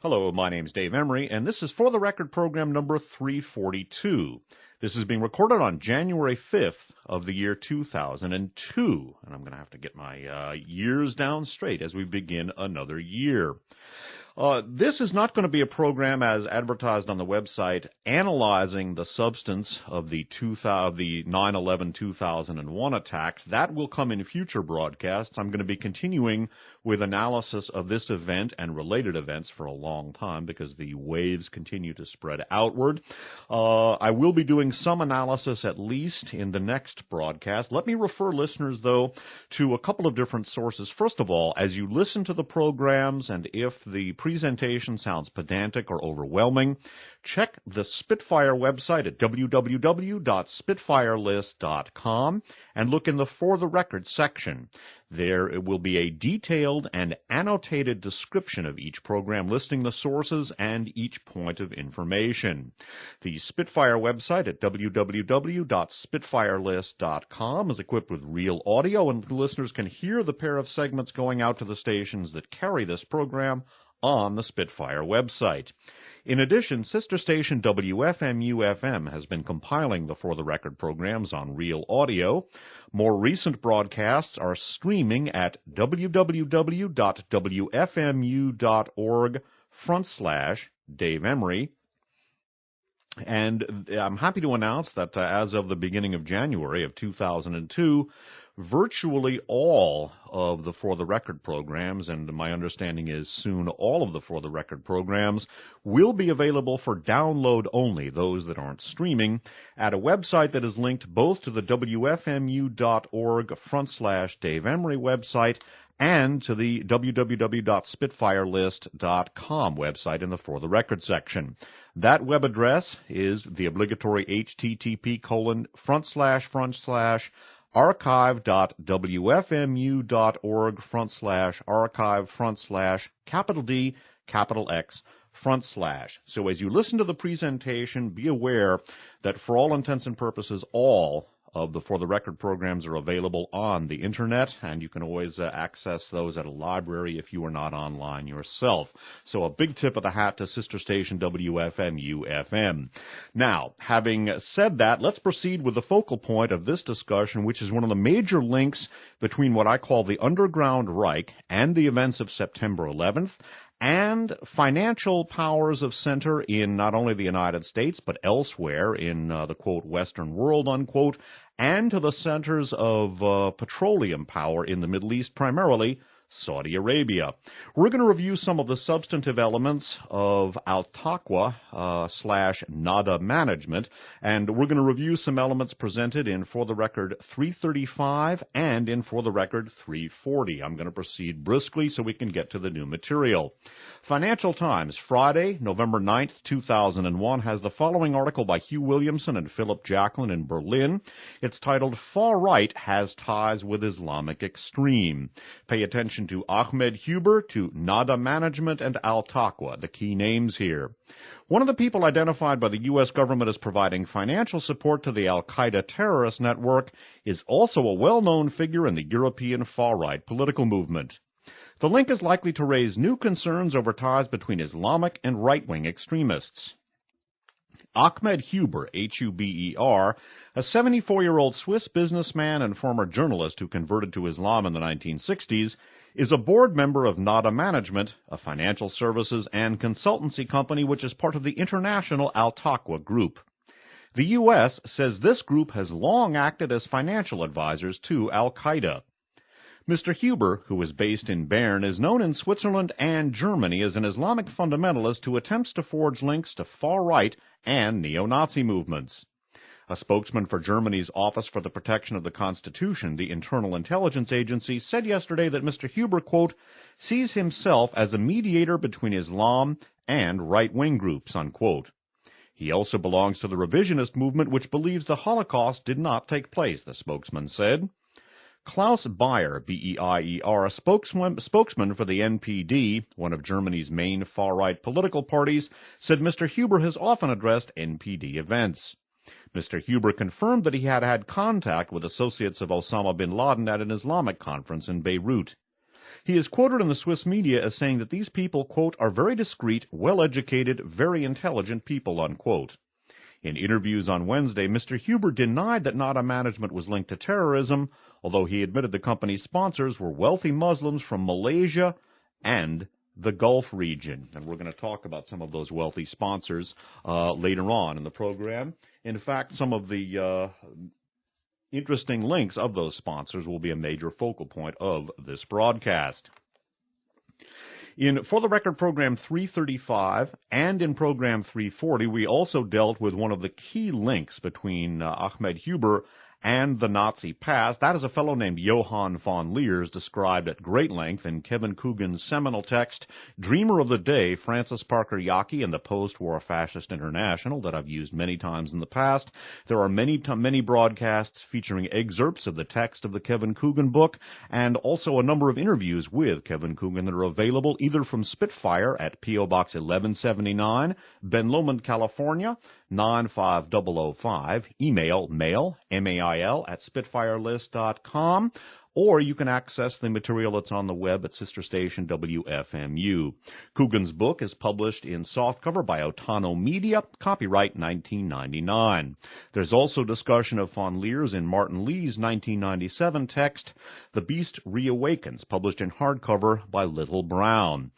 Hello, my name's Dave Emery, and this is For the Record program number 342. This is being recorded on January 5th of the year 2002, and I'm going to have to get my years down straight as we begin another year. This is not going to be a program, as advertised on the website, analyzing the substance of the 9/11/2001 attacks. That will come in future broadcasts. I'm going to be continuing with analysis of this event and related events for a long time because the waves continue to spread outward. I will be doing some analysis at least in the next broadcast. Let me refer listeners, though, to a couple of different sources. First of all, as you listen to the programs and if the presentation sounds pedantic or overwhelming, check the Spitfire website at www.spitfirelist.com and look in the For the Record section. There it will be a detailed and annotated description of each program listing the sources and each point of information. The Spitfire website at www.spitfirelist.com is equipped with real audio, and listeners can hear the pair of segments going out to the stations that carry this program on the Spitfire website. In addition, sister station WFMU-FM has been compiling the For the Record programs on real audio. More recent broadcasts are streaming at www.wfmu.org/Dave Emery. And I'm happy to announce that as of the beginning of January of 2002, virtually all of the For the Record programs, and my understanding is soon all of the For the Record programs, will be available for download only, those that aren't streaming, at a website that is linked both to the wfmu.org/Dave Emery website and to the www.spitfirelist.com website in the For the Record section. That web address is the obligatory http://archive.wfmu.org/archive/D_X/. So as you listen to the presentation, be aware that for all intents and purposes, all of the For the Record programs are available on the Internet, and you can always access those at a library if you are not online yourself. So a big tip of the hat to sister station WFMU-FM. Now, having said that, let's proceed with the focal point of this discussion, which is one of the major links between what I call the Underground Reich and the events of September 11th, and financial powers of center in not only the United States, but elsewhere in the, quote, Western world, unquote, and to the centers of petroleum power in the Middle East, primarily Saudi Arabia. We're going to review some of the substantive elements of Taqwa / Nada management, and we're going to review some elements presented in For the Record 335 and in For the Record 340. I'm going to proceed briskly so we can get to the new material. Financial Times, Friday, November 9th, 2001, has the following article by Hugh Williamson and Philip Jacklin in Berlin. It's titled, Far Right Has Ties with Islamic Extreme. Pay attention to Ahmed Huber, to Nada Management, and Taqwa, the key names here. One of the people identified by the U.S. government as providing financial support to the al-Qaeda terrorist network is also a well-known figure in the European far-right political movement. The link is likely to raise new concerns over ties between Islamic and right-wing extremists. Ahmed Huber, H-U-B-E-R, a 74-year-old Swiss businessman and former journalist who converted to Islam in the 1960s, is a board member of Nada Management, a financial services and consultancy company which is part of the international Taqwa group. The U.S. says this group has long acted as financial advisors to al-Qaeda. Mr. Huber, who is based in Bern, is known in Switzerland and Germany as an Islamic fundamentalist who attempts to forge links to far-right and neo-Nazi movements. A spokesman for Germany's Office for the Protection of the Constitution, the internal intelligence agency, said yesterday that Mr. Huber, quote, sees himself as a mediator between Islam and right-wing groups, unquote. He also belongs to the revisionist movement, which believes the Holocaust did not take place, the spokesman said. Klaus Beyer, B-E-I-E-R, a spokesman for the NPD, one of Germany's main far-right political parties, said Mr. Huber has often addressed NPD events. Mr. Huber confirmed that he had had contact with associates of Osama bin Laden at an Islamic conference in Beirut. He is quoted in the Swiss media as saying that these people, quote, are very discreet, well-educated, very intelligent people, unquote. In interviews on Wednesday, Mr. Huber denied that Nada Management was linked to terrorism, although he admitted the company's sponsors were wealthy Muslims from Malaysia and the Gulf region. And we're going to talk about some of those wealthy sponsors later on in the program. In fact, some of the interesting links of those sponsors will be a major focal point of this broadcast. In For the Record Program 335 and in Program 340, we also dealt with one of the key links between Ahmed Huber and the Nazi past. That is a fellow named Johann von Leers, described at great length in Kevin Coogan's seminal text, Dreamer of the Day, Francis Parker Yockey and the Post-War Fascist International, that I've used many times in the past. There are many broadcasts featuring excerpts of the text of the Kevin Coogan book, and also a number of interviews with Kevin Coogan that are available either from Spitfire at P.O. Box 1179, Ben Lomond, California, 95005, email mail, mail, at spitfirelist.com, or you can access the material that's on the web at sister station WFMU. Coogan's book is published in softcover by Otano Media, copyright 1999. There's also discussion of von Leers in Martin Lee's 1997 text, The Beast Reawakens, published in hardcover by Little Brown.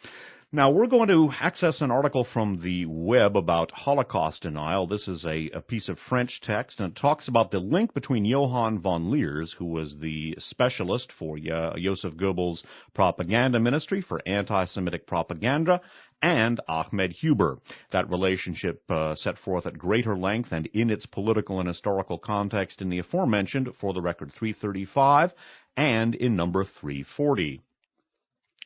Now, we're going to access an article from the web about Holocaust denial. This is a piece of French text, and it talks about the link between Johann von Leers, who was the specialist for Joseph Goebbels' propaganda ministry for anti-Semitic propaganda, and Ahmed Huber. That relationship set forth at greater length and in its political and historical context in the aforementioned For the Record 335 and in number 340.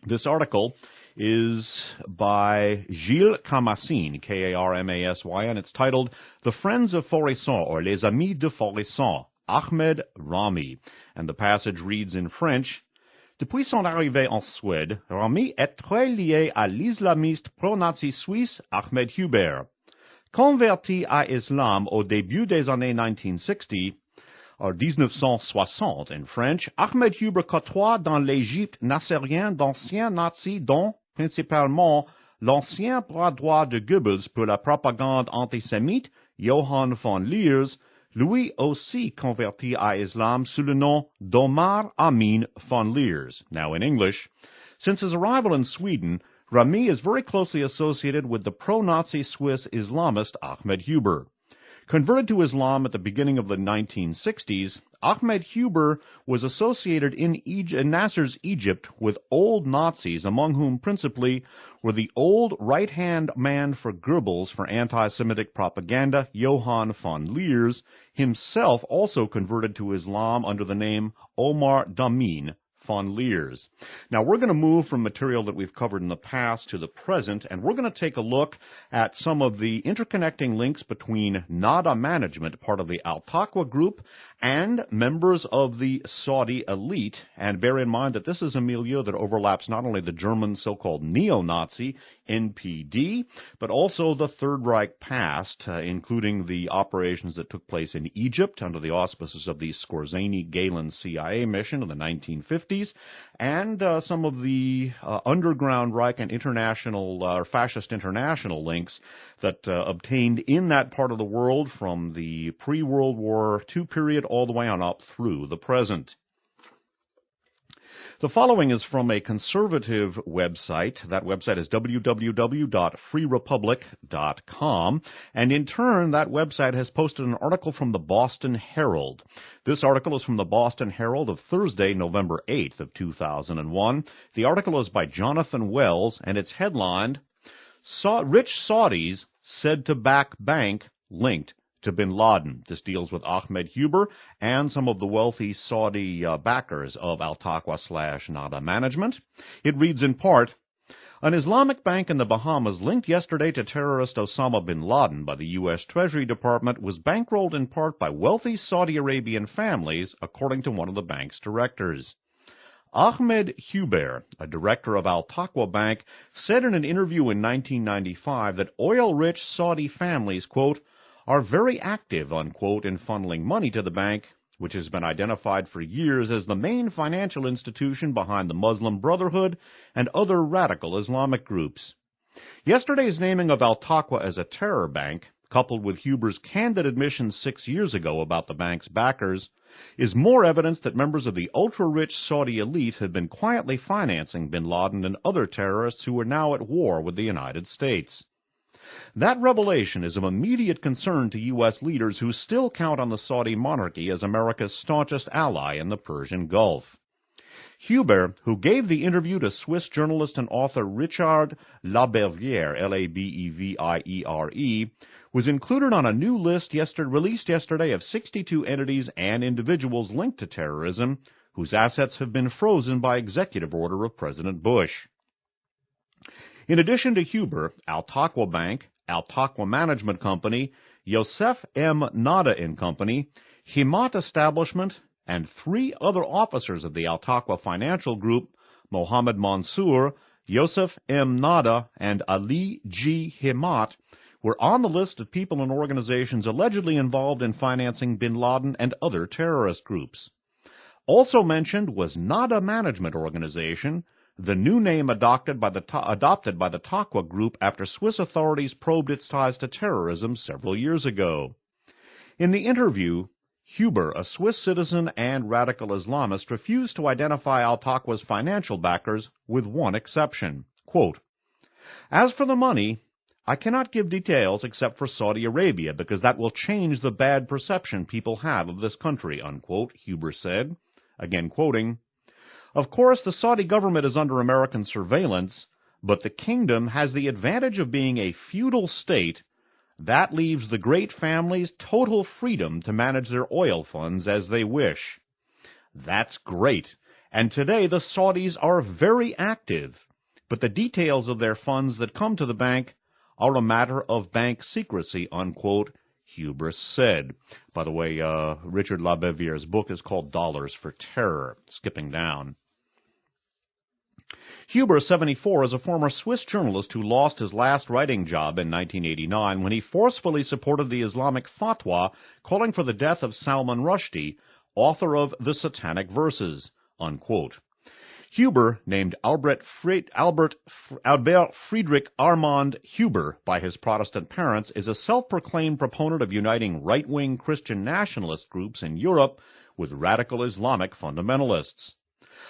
This article is by Gilles Camassine, K-A-R-M-A-S-Y, and it's titled The Friends of Foresson, or Les Amis de Foresson, Ahmed Rami. And the passage reads in French, Depuis son arrivée en Suède, Rami est très lié à l'islamiste pro-nazi suisse Ahmed Huber. Converti à l'islam au début des années 1960, or 1960 in French, Ahmed Huber côtoie dans l'Égypte nassérienne d'anciens nazis dont, principalement, l'ancien bras droit de Goebbels pour la propagande antisémite, Johann von Leers, lui aussi converti à l'islam sous le nom d'Omar Amin von Leers. Now in English, since his arrival in Sweden, Rami is very closely associated with the pro-Nazi Swiss Islamist Ahmed Huber. Converted to Islam at the beginning of the 1960s, Ahmed Huber was associated in Nasser's Egypt with old Nazis, among whom principally were the old right-hand man for Goebbels for anti-Semitic propaganda, Johann von Leers, himself also converted to Islam under the name Omar Amin von Leers. Now, we're going to move from material that we've covered in the past to the present, and we're going to take a look at some of the interconnecting links between Nada Management, part of the Al-Taqwa group, and members of the Saudi elite. And bear in mind that this is a milieu that overlaps not only the German so-called neo-Nazi NPD, but also the Third Reich past, including the operations that took place in Egypt under the auspices of the Skorzeny-Galen CIA mission in the 1950s, and some of the underground Reich and international fascist international links that obtained in that part of the world from the pre-World War II period all the way on up through the present. The following is from a conservative website. That website is www.freerepublic.com, and in turn, that website has posted an article from the Boston Herald. This article is from the Boston Herald of Thursday, November 8th of 2001. The article is by Jonathan Wells, and it's headlined, Rich Saudis Said to Back Bank Linked to bin Laden. This deals with Ahmed Huber and some of the wealthy Saudi backers of Al-Taqwa/Nada Management. It reads in part, an Islamic bank in the Bahamas linked yesterday to terrorist Osama bin Laden by the U.S. Treasury Department was bankrolled in part by wealthy Saudi Arabian families, according to one of the bank's directors. Ahmed Huber, a director of Al-Taqwa Bank, said in an interview in 1995 that oil-rich Saudi families, quote, are very active, unquote, in funneling money to the bank, which has been identified for years as the main financial institution behind the Muslim Brotherhood and other radical Islamic groups. Yesterday's naming of Al-Taqwa as a terror bank, coupled with Huber's candid admissions 6 years ago about the bank's backers, is more evidence that members of the ultra-rich Saudi elite have been quietly financing bin Laden and other terrorists who are now at war with the United States. That revelation is of immediate concern to U.S. leaders who still count on the Saudi monarchy as America's staunchest ally in the Persian Gulf. Huber, who gave the interview to Swiss journalist and author Richard Labeviere, Labeviere, was included on a new list released yesterday of 62 entities and individuals linked to terrorism whose assets have been frozen by executive order of President Bush. In addition to Huber, Al-Taqwa Bank, Al-Taqwa Management Company, Yosef M. Nada & Company, Himat Establishment, and 3 other officers of the Al-Taqwa Financial Group, Mohammed Mansour, Yosef M. Nada, and Ali G. Himat, were on the list of people and organizations allegedly involved in financing bin Laden and other terrorist groups. Also mentioned was Nada Management Organization, the new name adopted by the Taqwa Group after Swiss authorities probed its ties to terrorism several years ago. In the interview, Huber, a Swiss citizen and radical Islamist, refused to identify Al-Taqwa's financial backers with one exception. Quote, "As for the money, I cannot give details except for Saudi Arabia because that will change the bad perception people have of this country," unquote, Huber said. Again quoting, "Of course, the Saudi government is under American surveillance, but the kingdom has the advantage of being a feudal state. That leaves the great families total freedom to manage their oil funds as they wish." That's great, and today the Saudis are very active, but the details of their funds that come to the bank are a matter of bank secrecy, unquote, Huber said. By the way, Richard Labeviere's book is called Dollars for Terror. Skipping down. Huber, 74, is a former Swiss journalist who lost his last writing job in 1989 when he forcefully supported the Islamic fatwa calling for the death of Salman Rushdie, author of The Satanic Verses, unquote. Huber, named Albert Friedrich Armand Huber by his Protestant parents, is a self-proclaimed proponent of uniting right-wing Christian nationalist groups in Europe with radical Islamic fundamentalists.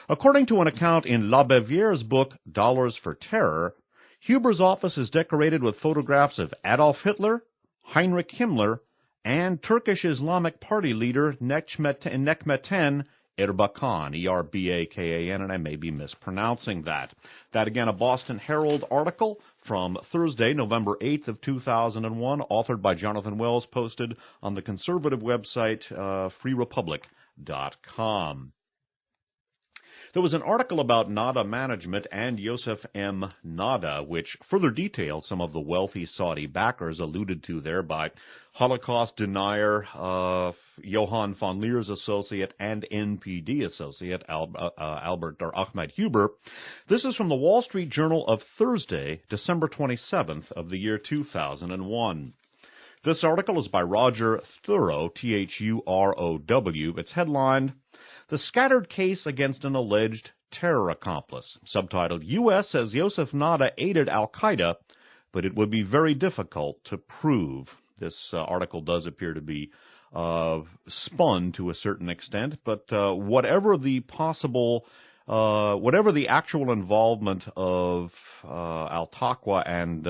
According to an account in Labeviere's book, Dollars for Terror, Huber's office is decorated with photographs of Adolf Hitler, Heinrich Himmler, and Turkish Islamic Party leader Necmettin Erbakan, Erbakan, and I may be mispronouncing that. That, again, a Boston Herald article from Thursday, November 8th of 2001, authored by Jonathan Wells, posted on the conservative website freerepublic.com. There was an article about Nada Management and Yosef M. Nada, which further detailed some of the wealthy Saudi backers alluded to there by Holocaust denier Johann von Leer's associate and NPD associate Ahmed Huber. This is from the Wall Street Journal of Thursday, December 27th of the year 2001. This article is by Roger Thurow, Thurow. It's headlined, "The Scattered Case Against an Alleged Terror Accomplice," subtitled, "U.S. says Yosef Nada aided al-Qaeda, but it would be very difficult to prove." This article does appear to be spun to a certain extent, but whatever the actual involvement of al-Taqwa and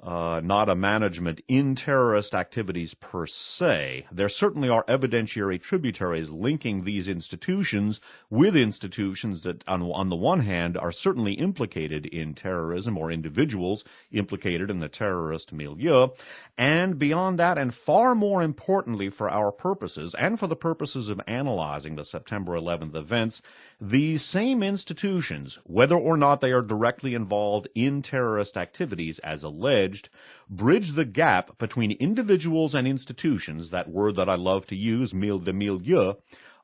Nada Management in terrorist activities per se, there certainly are evidentiary tributaries linking these institutions with institutions that, on the one hand, are certainly implicated in terrorism or individuals implicated in the terrorist milieu, and beyond that, and far more importantly for our purposes and for the purposes of analyzing the September 11th events, these same institutions, whether or not they are directly involved in terrorist activities as alleged, bridge the gap between individuals and institutions, that word that I love to use, the milieu,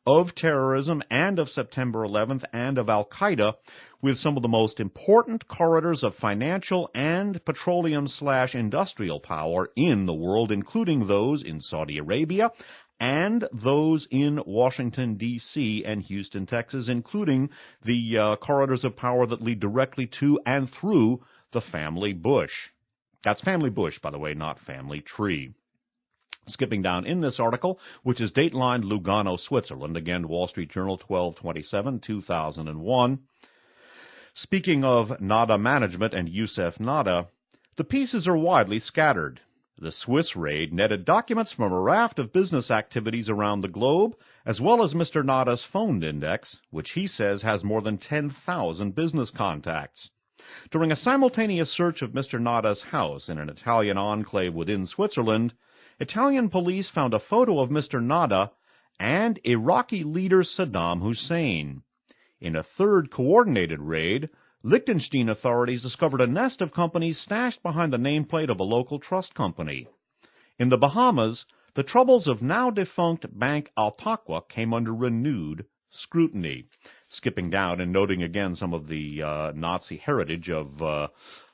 of terrorism and of September 11th and of al-Qaeda, with some of the most important corridors of financial and petroleum/industrial power in the world, including those in Saudi Arabia and those in Washington, D.C. and Houston, Texas, including the corridors of power that lead directly to and through the family Bush. That's family Bush, by the way, not family tree. Skipping down in this article, which is datelined Lugano, Switzerland, again, Wall Street Journal, 12/27, 2001. Speaking of Nada Management and Youssef Nada, the pieces are widely scattered. The Swiss raid netted documents from a raft of business activities around the globe, as well as Mr. Nada's phone index, which he says has more than 10,000 business contacts. During a simultaneous search of Mr. Nada's house in an Italian enclave within Switzerland, Italian police found a photo of Mr. Nada and Iraqi leader Saddam Hussein. In a third coordinated raid, Liechtenstein authorities discovered a nest of companies stashed behind the nameplate of a local trust company. In the Bahamas, the troubles of now-defunct Bank Al-Taqwa came under renewed scrutiny. Skipping down and noting again some of the Nazi heritage of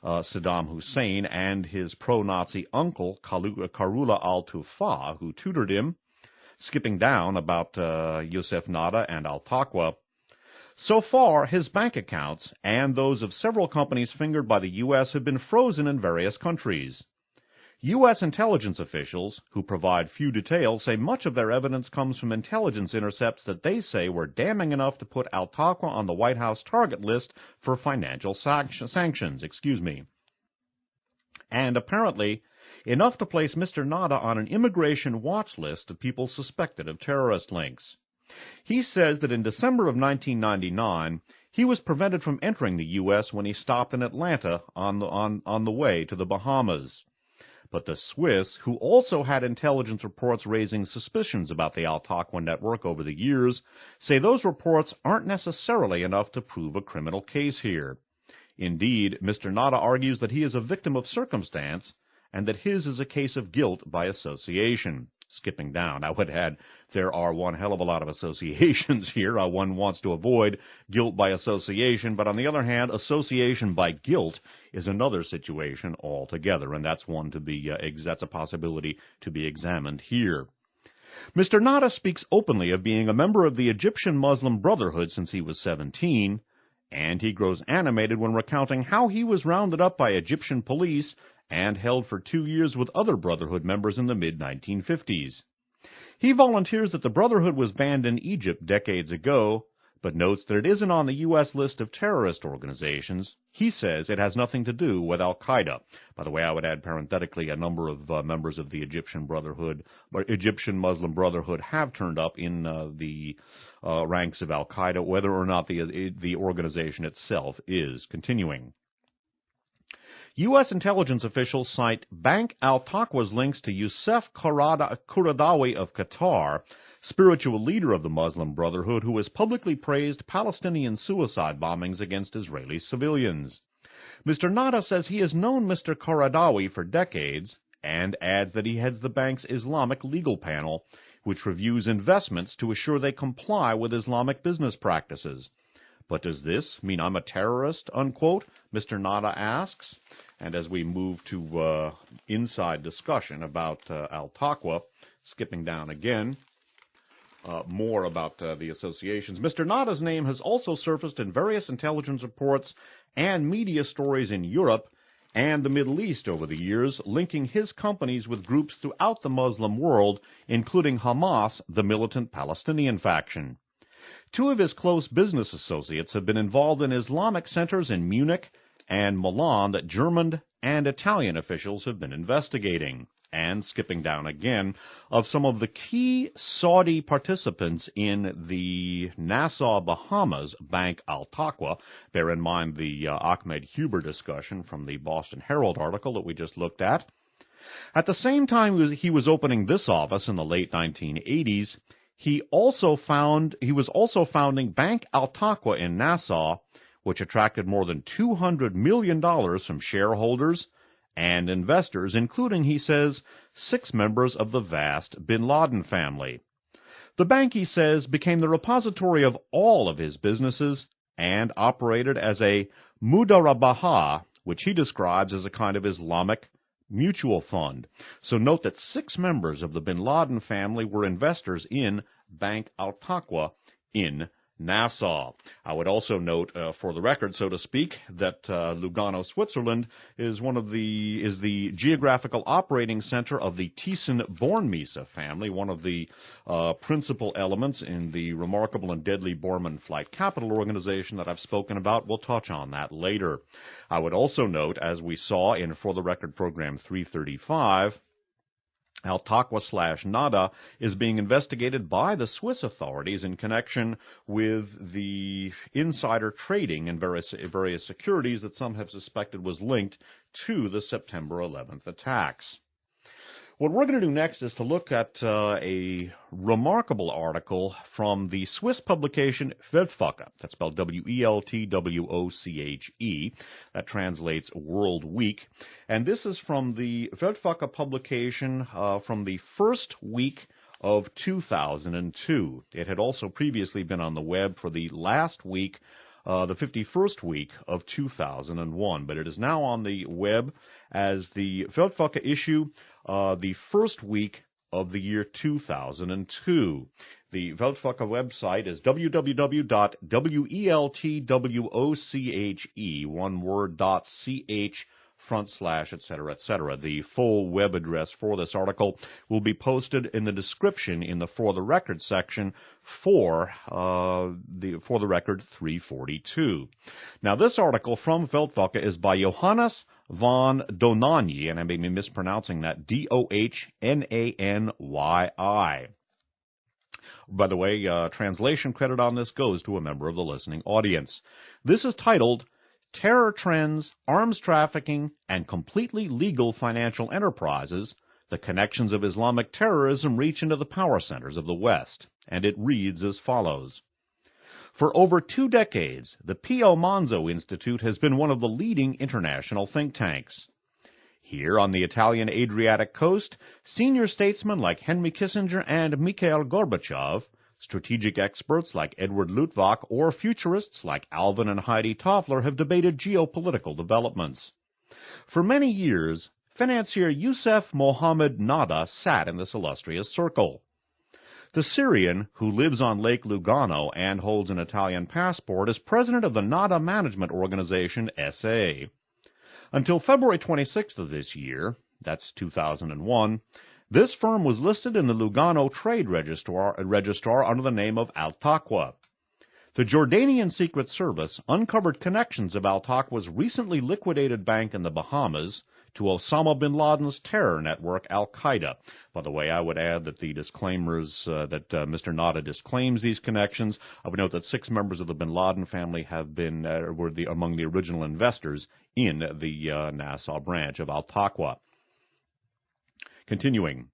Saddam Hussein and his pro-Nazi uncle, Karula al-Tufa, who tutored him. Skipping down about Youssef Nada and Al-Taqwa. So far, his bank accounts and those of several companies fingered by the U.S. have been frozen in various countries. U.S. intelligence officials, who provide few details, say much of their evidence comes from intelligence intercepts that they say were damning enough to put Al-Taqwa on the White House target list for financial sanctions. And apparently, enough to place Mr. Nada on an immigration watch list of people suspected of terrorist links. He says that in December of 1999, he was prevented from entering the U.S. when he stopped in Atlanta on the way to the Bahamas. But the Swiss, who also had intelligence reports raising suspicions about the Al-Taqwa network over the years, say those reports aren't necessarily enough to prove a criminal case here. Indeed, Mr. Nada argues that he is a victim of circumstance and that his is a case of guilt by association. Skipping down, I would add there are one hell of a lot of associations here. One wants to avoid guilt by association, but on the other hand, association by guilt is another situation altogether, and that's one to be that's a possibility to be examined here. Mr. Nada speaks openly of being a member of the Egyptian Muslim Brotherhood since he was 17, and he grows animated when recounting how he was rounded up by Egyptian police and held for 2 years with other Brotherhood members in the mid-1950s. He volunteers that the Brotherhood was banned in Egypt decades ago, but notes that it isn't on the U.S. list of terrorist organizations. He says it has nothing to do with Al-Qaeda. By the way, I would add parenthetically a number of members of the Egyptian Brotherhood, or Egyptian Muslim Brotherhood, have turned up in the ranks of Al-Qaeda, whether or not the organization itself is continuing. U.S. intelligence officials cite Bank Al-Taqwa's links to Youssef Qaradawi of Qatar, spiritual leader of the Muslim Brotherhood, who has publicly praised Palestinian suicide bombings against Israeli civilians. Mr. Nada says he has known Mr. Qaradawi for decades and adds that he heads the bank's Islamic legal panel, which reviews investments to assure they comply with Islamic business practices. But does this mean I'm a terrorist, unquote? Mr. Nada asks. And as we move to inside discussion about Al-Taqwa, skipping down again, more about the associations. Mr. Nada's name has also surfaced in various intelligence reports and media stories in Europe and the Middle East over the years, linking his companies with groups throughout the Muslim world, including Hamas, the militant Palestinian faction. 2 of his close business associates have been involved in Islamic centers in Munich and Milan that German and Italian officials have been investigating. And skipping down again, of some of the key Saudi participants in the Nassau, Bahamas Bank Al-Taqwa. Bear in mind the Ahmed Huber discussion from the Boston Herald article that we just looked at. At the same time he was opening this office in the late 1980s, he was also founding Bank Al-Taqwa in Nassau, which attracted more than $200 million from shareholders and investors, including, he says, 6 members of the vast bin Laden family. The bank, he says, became the repository of all of his businesses and operated as a mudarabaha, which he describes as a kind of Islamic mutual fund. So note that 6 members of the bin Laden family were investors in Bank Al-Taqwa in Nassau. I would also note, for the record, so to speak, that Lugano, Switzerland, is the geographical operating center of the Thyssen-Bornemisza family, one of the principal elements in the remarkable and deadly Bormann Flight Capital organization that I've spoken about. We'll touch on that later. I would also note, as we saw in For the Record Program 335, Al-Taqwa/Nada is being investigated by the Swiss authorities in connection with the insider trading in various securities that some have suspected was linked to the September 11th attacks. What we're going to do next is to look at a remarkable article from the Swiss publication Weltwoche. That's spelled W-E-L-T-W-O-C-H-E. That translates World Week. And this is from the Weltwoche publication from the first week of 2002. It had also previously been on the web for the last week, the 51st week of 2001. But it is now on the web as the Weltwoche issue, the first week of the year 2002. The Weltwoche website is www.weltwoche, one word, .ch / etc. The full web address for this article will be posted in the description in the For the Record section for the Record 342. Now, this article from Weltwoche is by Johannes von Donanyi, and I may be mispronouncing that, D-O-H-N-A-N-Y-I. By the way, translation credit on this goes to a member of the listening audience. This is titled Terror Trends, Arms Trafficking, and Completely Legal Financial Enterprises, the Connections of Islamic Terrorism Reach into the Power Centers of the West, and it reads as follows. For over 2 decades, the Pio Manzo Institute has been one of the leading international think tanks. Here on the Italian Adriatic coast, senior statesmen like Henry Kissinger and Mikhail Gorbachev, strategic experts like Edward Luttwak, or futurists like Alvin and Heidi Toffler have debated geopolitical developments. For many years, financier Youssef Mohammed Nada sat in this illustrious circle. The Syrian, who lives on Lake Lugano and holds an Italian passport, is president of the Nada Management Organization, S.A. Until February 26th of this year, that's 2001, this firm was listed in the Lugano Trade Registrar under the name of Al-Taqwa. The Jordanian Secret Service uncovered connections of Al-Taqwa's recently liquidated bank in the Bahamas to Osama bin Laden's terror network Al-Qaeda. By the way, I would add that the disclaimers that Mr. Nada disclaims these connections. I would note that 6 members of the bin Laden family have been were among the original investors in the Nassau branch of Al-Taqwa. Continuing.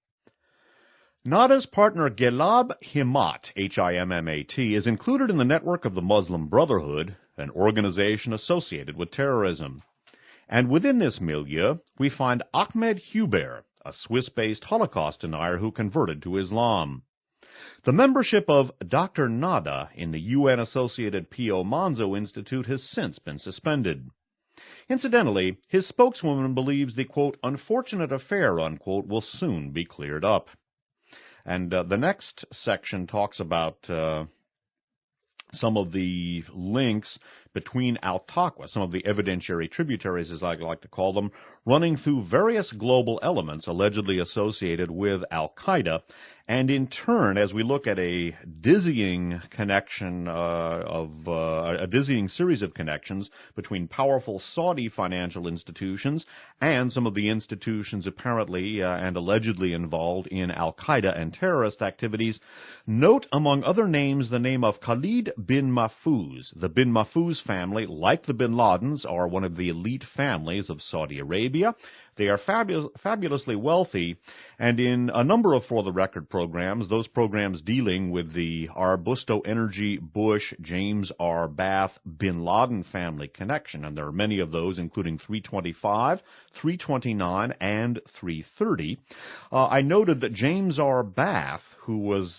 Nada's partner Gilab Himmat, H-I-M-M-A-T, is included in the network of the Muslim Brotherhood, an organization associated with terrorism. And within this milieu, we find Ahmed Huber, a Swiss-based Holocaust denier who converted to Islam. The membership of Dr. Nada in the UN-associated Pio Manzo Institute has since been suspended. Incidentally, his spokeswoman believes the, quote, unfortunate affair, unquote, will soon be cleared up. And the next section talks about some of the links between Al-Taqwa, some of the evidentiary tributaries, as I like to call them, running through various global elements allegedly associated with Al-Qaeda. And in turn, as we look at a dizzying connection a dizzying series of connections between powerful Saudi financial institutions and some of the institutions apparently and allegedly involved in Al-Qaeda and terrorist activities, note among other names the name of Khalid bin Mahfouz. The bin Mahfouz family, like the bin Ladens, are one of the elite families of Saudi Arabia. They are fabulously wealthy, and in a number of For the Record programs, those programs dealing with the Arbusto Energy, Bush, James R. Bath, bin Laden family connection, and there are many of those, including 325, 329, and 330. I noted that James R. Bath, who was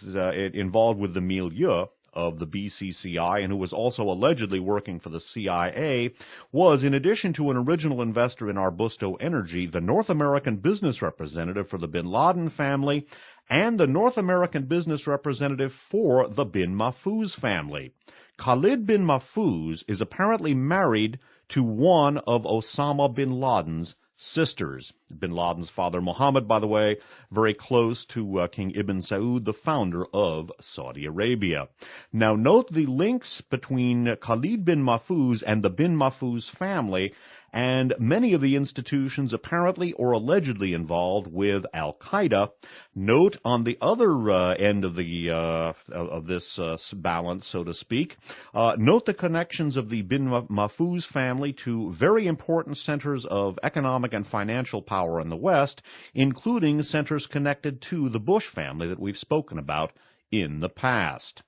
involved with the milieu of the BCCI and who was also allegedly working for the CIA, was, in addition to an original investor in Arbusto Energy, the North American business representative for the bin Laden family and the North American business representative for the bin Mahfouz family. Khalid bin Mahfouz is apparently married to one of Osama bin Laden's sisters. Bin Laden's father, Mohammed, by the way, very close to King Ibn Saud, the founder of Saudi Arabia. Now, note the links between Khalid bin Mahfouz and the bin Mahfouz family and many of the institutions apparently or allegedly involved with Al-Qaeda. Note on the other end of this balance, so to speak, note the connections of the bin Mahfouz family to very important centers of economic and financial power in the West, including centers connected to the Bush family that we've spoken about in the past.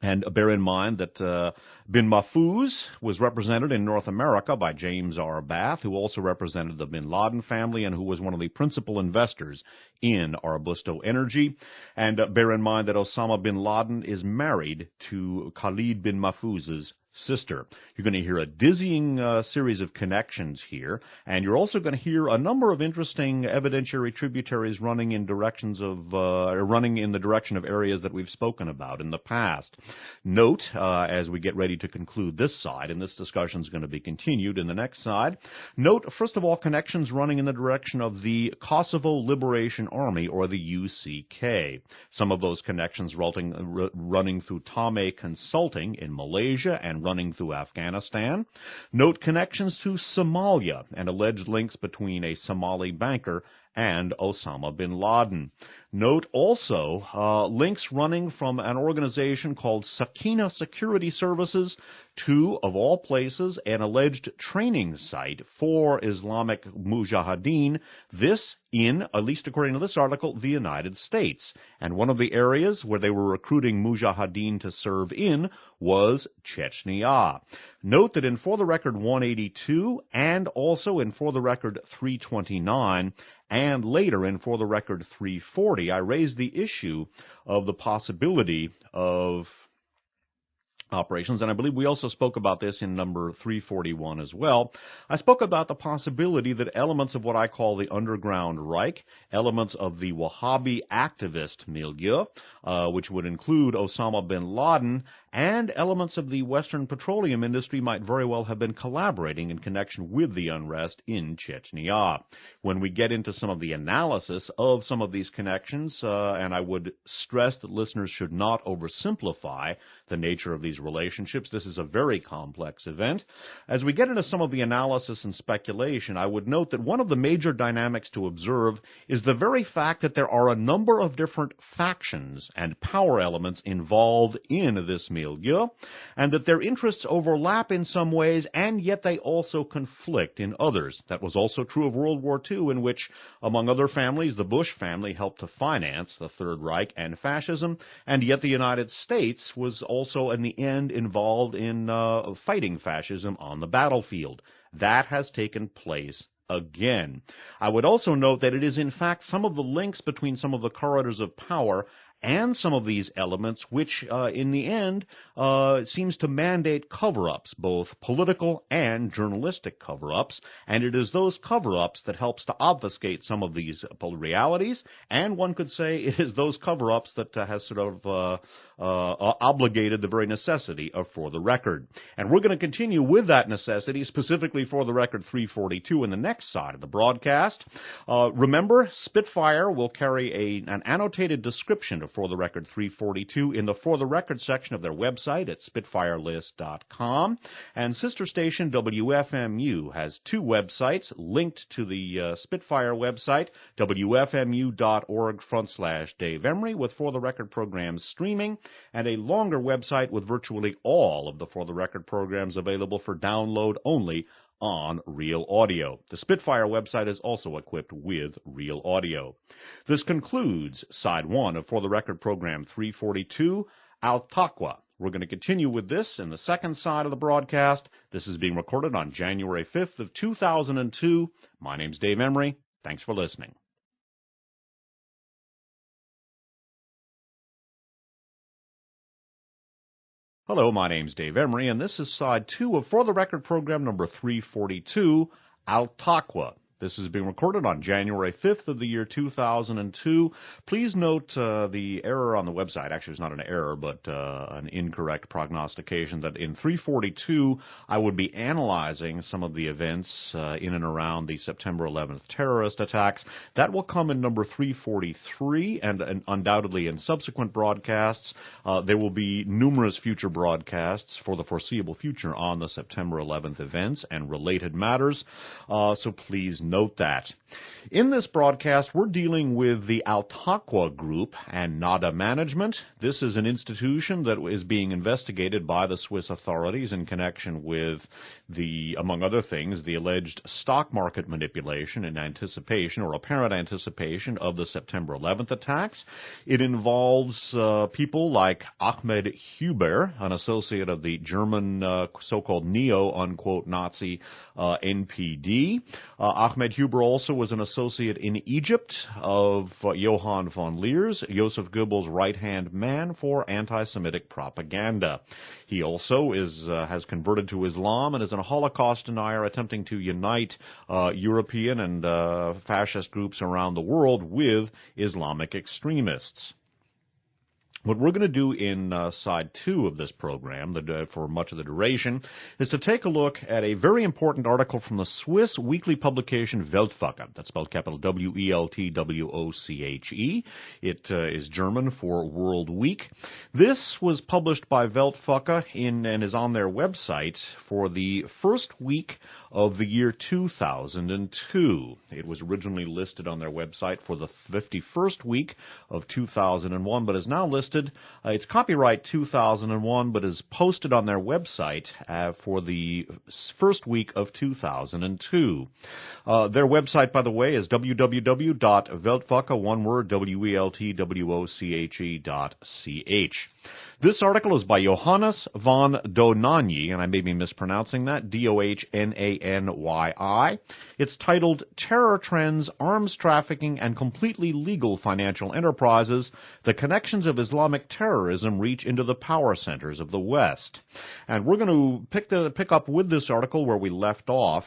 And bear in mind that bin Mahfouz was represented in North America by James R. Bath, who also represented the bin Laden family and who was one of the principal investors in Arbusto Energy. And bear in mind that Osama bin Laden is married to Khalid bin Mahfouz's sister. You're going to hear a dizzying series of connections here, and you're also going to hear a number of interesting evidentiary tributaries running in the direction of areas that we've spoken about in the past. Note, as we get ready to conclude this side, and this discussion is going to be continued in the next side, note, first of all, connections running in the direction of the Kosovo Liberation Army, or the UCK. Some of those connections running through Tame Consulting in Malaysia and running through Afghanistan. Note connections to Somalia and alleged links between a Somali banker and Osama bin Laden. Note also links running from an organization called Sakina Security Services to, of all places, an alleged training site for Islamic Mujahideen, this in, at least according to this article, the United States. And one of the areas where they were recruiting Mujahideen to serve in was Chechnya. Note that in For the Record 182 and also in For the Record 329 and later in For the Record 340, I raised the issue of the possibility of operations, and I believe we also spoke about this in number 341 as well. I spoke about the possibility that elements of what I call the underground Reich, elements of the Wahhabi activist milieu, which would include Osama bin Laden, and elements of the Western petroleum industry might very well have been collaborating in connection with the unrest in Chechnya. When we get into some of the analysis of some of these connections, and I would stress that listeners should not oversimplify the nature of these relationships. This is a very complex event. As we get into some of the analysis and speculation, I would note that one of the major dynamics to observe is the very fact that there are a number of different factions and power elements involved in this milieu, and that their interests overlap in some ways, and yet they also conflict in others. That was also true of World War II, in which, among other families, the Bush family helped to finance the Third Reich and fascism, and yet the United States was also, in the end, involved in fighting fascism on the battlefield. That has taken place again. I would also note that it is, in fact, some of the links between some of the corridors of power and some of these elements which, in the end, seems to mandate cover-ups, both political and journalistic cover-ups, and it is those cover-ups that helps to obfuscate some of these realities, and one could say it is those cover-ups that has sort of obligated the very necessity of For the Record. And we're going to continue with that necessity, specifically For the Record 342 in the next side of the broadcast. Remember, Spitfire will carry an annotated description of For the Record 342 in the For the Record section of their website at spitfirelist.com. And sister station WFMU has two websites linked to the Spitfire website, wfmu.org/Dave Emery, with For the Record programs streaming, and a longer website with virtually all of the For the Record programs available for download only on Real Audio. The Spitfire website is also equipped with Real Audio. This concludes Side 1 of For the Record Program 342, Al-Taqwa. We're going to continue with this in the second side of the broadcast. This is being recorded on January 5th of 2002. My name's Dave Emery. Thanks for listening. Hello, my name's Dave Emery, and this is side 2 of For the Record program number 342, Taqwa. This is being recorded on January 5th of the year 2002. Please note the error on the website. Actually, it's not an error, but an incorrect prognostication that in 342, I would be analyzing some of the events in and around the September 11th terrorist attacks. That will come in number 343, and undoubtedly in subsequent broadcasts. There will be numerous future broadcasts for the foreseeable future on the September 11th events and related matters, so please note that. In this broadcast, we're dealing with the Taqwa Group and NADA Management. This is an institution that is being investigated by the Swiss authorities in connection with the, among other things, the alleged stock market manipulation in anticipation or apparent anticipation of the September 11th attacks. It involves people like Ahmed Huber, an associate of the German so-called neo-unquote Nazi NPD. Ahmed Huber also was an associate in Egypt of Johann von Leers, Joseph Goebbels' right-hand man for anti-Semitic propaganda. He also has converted to Islam and is a Holocaust denier attempting to unite European and fascist groups around the world with Islamic extremists. What we're going to do in side 2 of this program, for much of the duration, is to take a look at a very important article from the Swiss weekly publication Weltwoche. That's spelled capital W-E-L-T-W-O-C-H-E. It is German for World Week. This was published by Weltwoche and is on their website for the first week of the year 2002. It was originally listed on their website for the 51st week of 2001, but is now listed. It's copyright 2001, but is posted on their website for the first week of 2002. Their website, by the way, is www.weltwoche, one word, WELTWOCHE.ch. This article is by Johannes von Dohnanyi, and I may be mispronouncing that, D-O-H-N-A-N-Y-I. It's titled Terror Trends, Arms Trafficking, and Completely Legal Financial Enterprises, The Connections of Islamic Terrorism Reach into the Power Centers of the West. And we're going to pick up with this article where we left off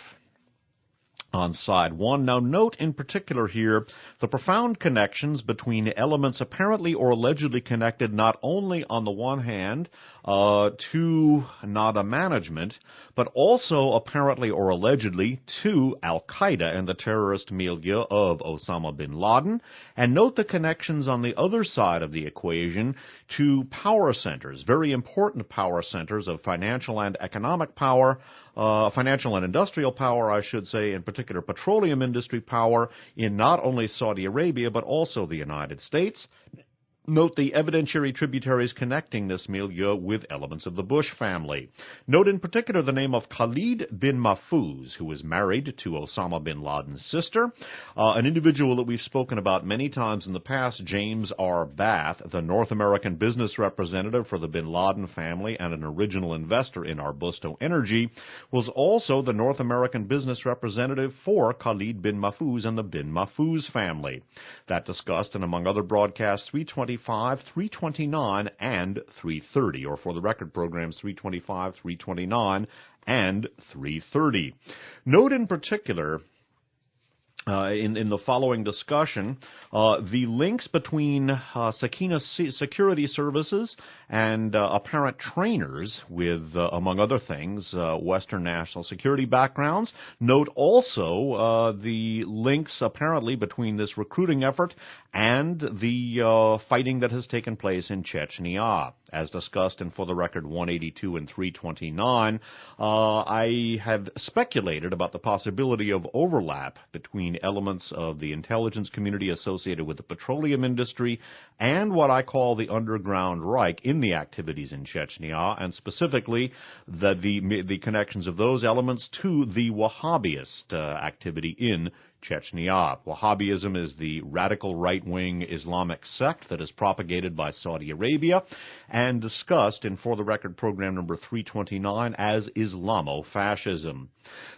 on side 1. Now note in particular here the profound connections between elements apparently or allegedly connected not only on the one hand to NADA Management, but also apparently or allegedly to Al-Qaeda and the terrorist milieu of Osama bin Laden. And note the connections on the other side of the equation to power centers, very important power centers of financial and economic power, financial and industrial power, I should say, in particular petroleum industry power in not only Saudi Arabia but also the United States. Note the evidentiary tributaries connecting this milieu with elements of the Bush family. Note in particular the name of Khalid bin Mahfouz, who is married to Osama bin Laden's sister, an individual that we've spoken about many times in the past, James R. Bath, the North American business representative for the bin Laden family and an original investor in Arbusto Energy, was also the North American business representative for Khalid bin Mahfouz and the bin Mahfouz family. That discussed, and among other broadcasts, 325, 329, and 330, or for the record programs 325, 329, and 330. Note in particular in the following discussion, the links between Sakina Security Services and apparent trainers with, among other things, Western national security backgrounds. Note also the links apparently between this recruiting effort and the fighting that has taken place in Chechnya. As discussed in For the Record 182 and 329, I have speculated about the possibility of overlap between elements of the intelligence community associated with the petroleum industry and what I call the underground Reich in the activities in Chechnya, and specifically the connections of those elements to the Wahhabist activity in Chechnya. Wahhabism is the radical right-wing Islamic sect that is propagated by Saudi Arabia and discussed in For the Record program number 329 as Islamo-fascism.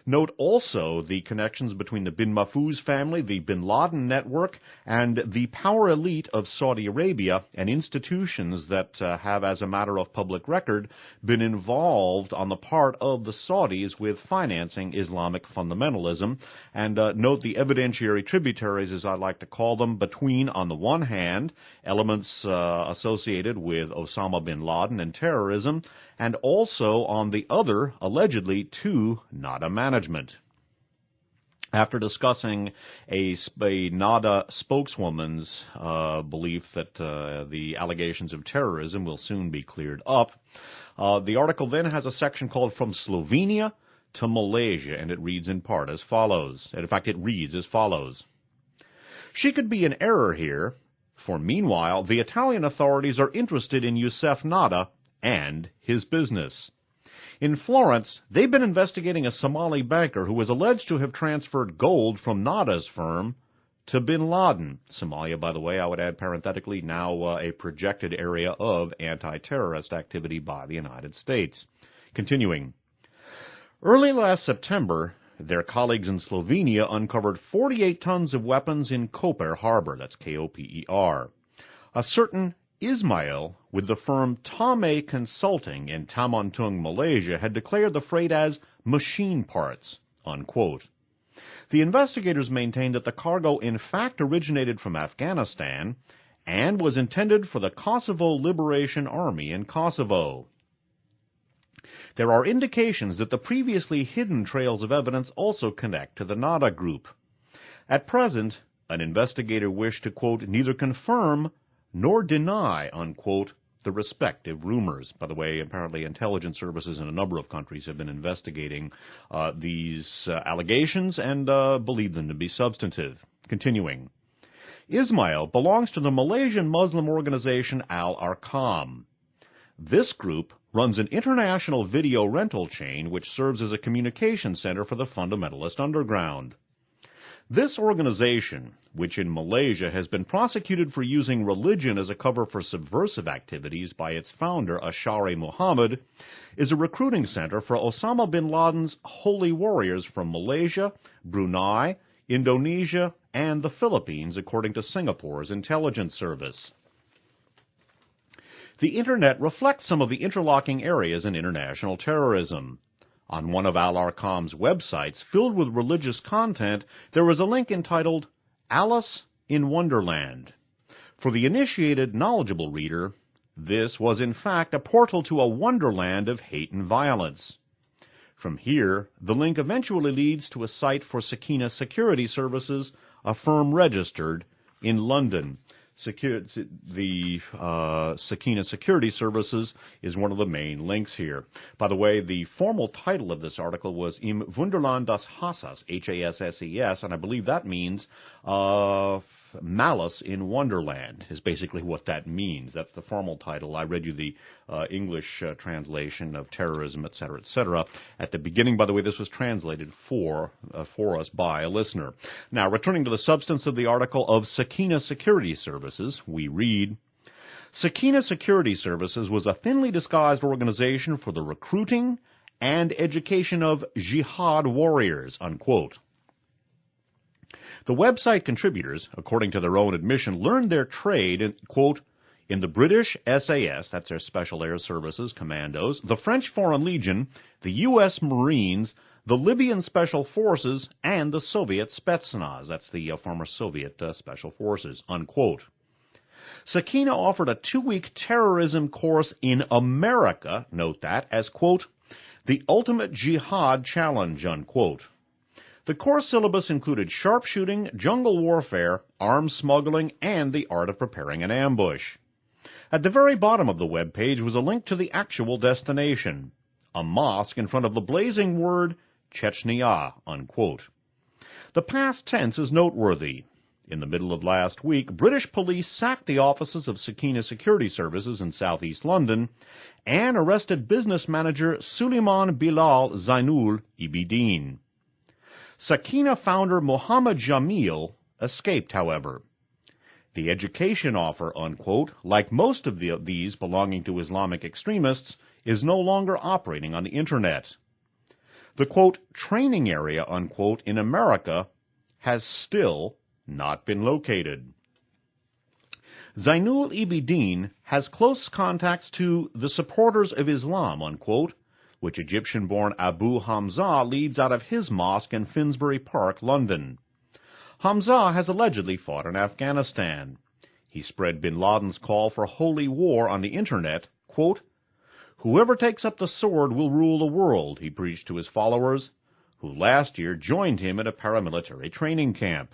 Note also the connections between the bin Mahfouz family, the bin Laden network, and the power elite of Saudi Arabia, and institutions that have, as a matter of public record, been involved on the part of the Saudis with financing Islamic fundamentalism. And note the evidentiary tributaries, as I like to call them, between, on the one hand, elements associated with Osama bin Laden and terrorism, and also, on the other, allegedly, to NADA management. After discussing a NADA spokeswoman's belief that the allegations of terrorism will soon be cleared up, the article then has a section called From Slovenia to Malaysia, and it reads in part as follows. In fact, it reads as follows. She could be in error here, for meanwhile, the Italian authorities are interested in Youssef Nada and his business. In Florence, they've been investigating a Somali banker who was alleged to have transferred gold from Nada's firm to bin Laden. Somalia, by the way, I would add parenthetically, now a projected area of anti-terrorist activity by the United States. Continuing. Early last September, their colleagues in Slovenia uncovered 48 tons of weapons in Koper Harbor. That's Koper. A certain Ismail, with the firm Tame Consulting in Tamantung, Malaysia, had declared the freight as machine parts, unquote. The investigators maintained that the cargo in fact originated from Afghanistan and was intended for the Kosovo Liberation Army in Kosovo. There are indications that the previously hidden trails of evidence also connect to the Nada group. At present, an investigator wished to, quote, neither confirm nor deny, unquote, the respective rumors. By the way, apparently intelligence services in a number of countries have been investigating these allegations and believe them to be substantive. Continuing. Ismail belongs to the Malaysian Muslim organization Al-Arqam. This group runs an international video rental chain which serves as a communication center for the fundamentalist underground. This organization, which in Malaysia has been prosecuted for using religion as a cover for subversive activities by its founder, Ashari Muhammad, is a recruiting center for Osama bin Laden's holy warriors from Malaysia, Brunei, Indonesia, and the Philippines, according to Singapore's intelligence service. The Internet reflects some of the interlocking areas in international terrorism. On one of Al-Arqam's websites, filled with religious content, there was a link entitled Alice in Wonderland. For the initiated, knowledgeable reader, this was in fact a portal to a wonderland of hate and violence. From here, the link eventually leads to a site for Sakina Security Services, a firm registered in London. The Sakina Security Services is one of the main links here. By the way, the formal title of this article was Im Wunderland das Hasses, Hasses, and I believe that means malice in Wonderland is basically what that means. That's the formal title. I read you the English translation of terrorism, etc., etc. At the beginning, by the way, this was translated for us by a listener. Now, returning to the substance of the article of Sakina Security Services, we read, Sakina Security Services was a thinly disguised organization for the recruiting and education of Jihad warriors, unquote. The website contributors, according to their own admission, learned their trade in, quote, in the British SAS, that's their Special Air Services, commandos, the French Foreign Legion, the U.S. Marines, the Libyan Special Forces, and the Soviet Spetsnaz, that's the former Soviet Special Forces, unquote. Sakina offered a 2-week terrorism course in America, note that, as, quote, the ultimate jihad challenge, unquote. The course syllabus included sharpshooting, jungle warfare, arms smuggling, and the art of preparing an ambush. At the very bottom of the web page was a link to the actual destination, a mosque in front of the blazing word Chechnya, unquote. The past tense is noteworthy. In the middle of last week, British police sacked the offices of Sakina Security Services in southeast London and arrested business manager Suleiman Bilal Zainul Ibidin. Sakina founder Muhammad Jamil escaped, however. The education offer, unquote, like most of these belonging to Islamic extremists, is no longer operating on the Internet. The, quote, training area, unquote, in America has still not been located. Zainul Abidin has close contacts to the supporters of Islam, unquote, which Egyptian-born Abu Hamza leads out of his mosque in Finsbury Park, London. Hamza has allegedly fought in Afghanistan. He spread bin Laden's call for holy war on the Internet, quote, "Whoever takes up the sword will rule the world," he preached to his followers, who last year joined him at a paramilitary training camp.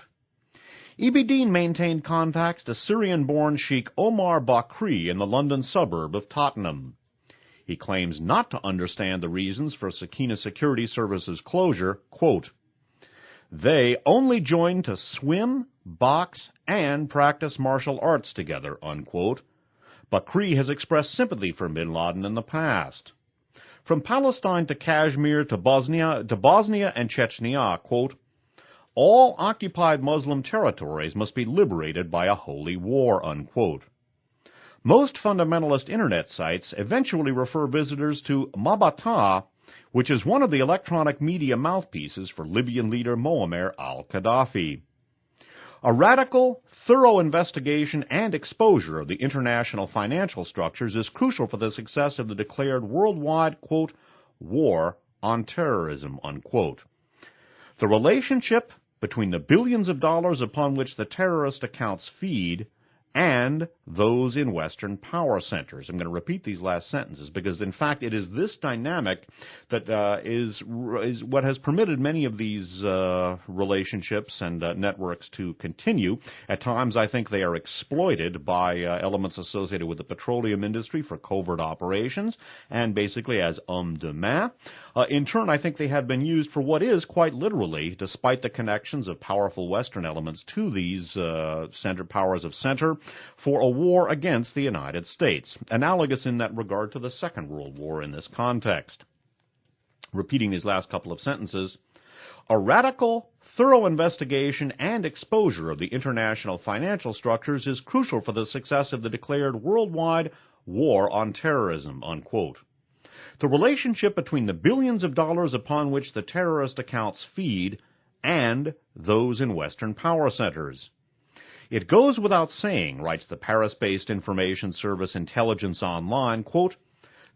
Abidin maintained contacts to Syrian-born Sheikh Omar Bakri in the London suburb of Tottenham. He claims not to understand the reasons for Sakina Security Service's closure, quote, "They only joined to swim, box, and practice martial arts together," unquote. Bakri has expressed sympathy for bin Laden in the past. From Palestine to Kashmir to Bosnia and Chechnya, quote, "All occupied Muslim territories must be liberated by a holy war," unquote. Most fundamentalist Internet sites eventually refer visitors to Mabata, which is one of the electronic media mouthpieces for Libyan leader Muammar al-Gaddafi. A radical, thorough investigation and exposure of the international financial structures is crucial for the success of the declared worldwide, quote, war on terrorism, unquote. The relationship between the billions of dollars upon which the terrorist accounts feed and those in Western power centers. I'm going to repeat these last sentences because, in fact, it is this dynamic that is what has permitted many of these relationships and networks to continue. At times, I think they are exploited by elements associated with the petroleum industry for covert operations and basically as homme de main. In turn, I think they have been used for what is quite literally, despite the connections of powerful Western elements to these powers of center, for a war against the United States, analogous in that regard to the Second World War in this context. Repeating these last couple of sentences, a radical, thorough investigation and exposure of the international financial structures is crucial for the success of the declared worldwide war on terrorism, unquote. The relationship between the billions of dollars upon which the terrorist accounts feed and those in Western power centers. It goes without saying, writes the Paris-based information service Intelligence Online, quote,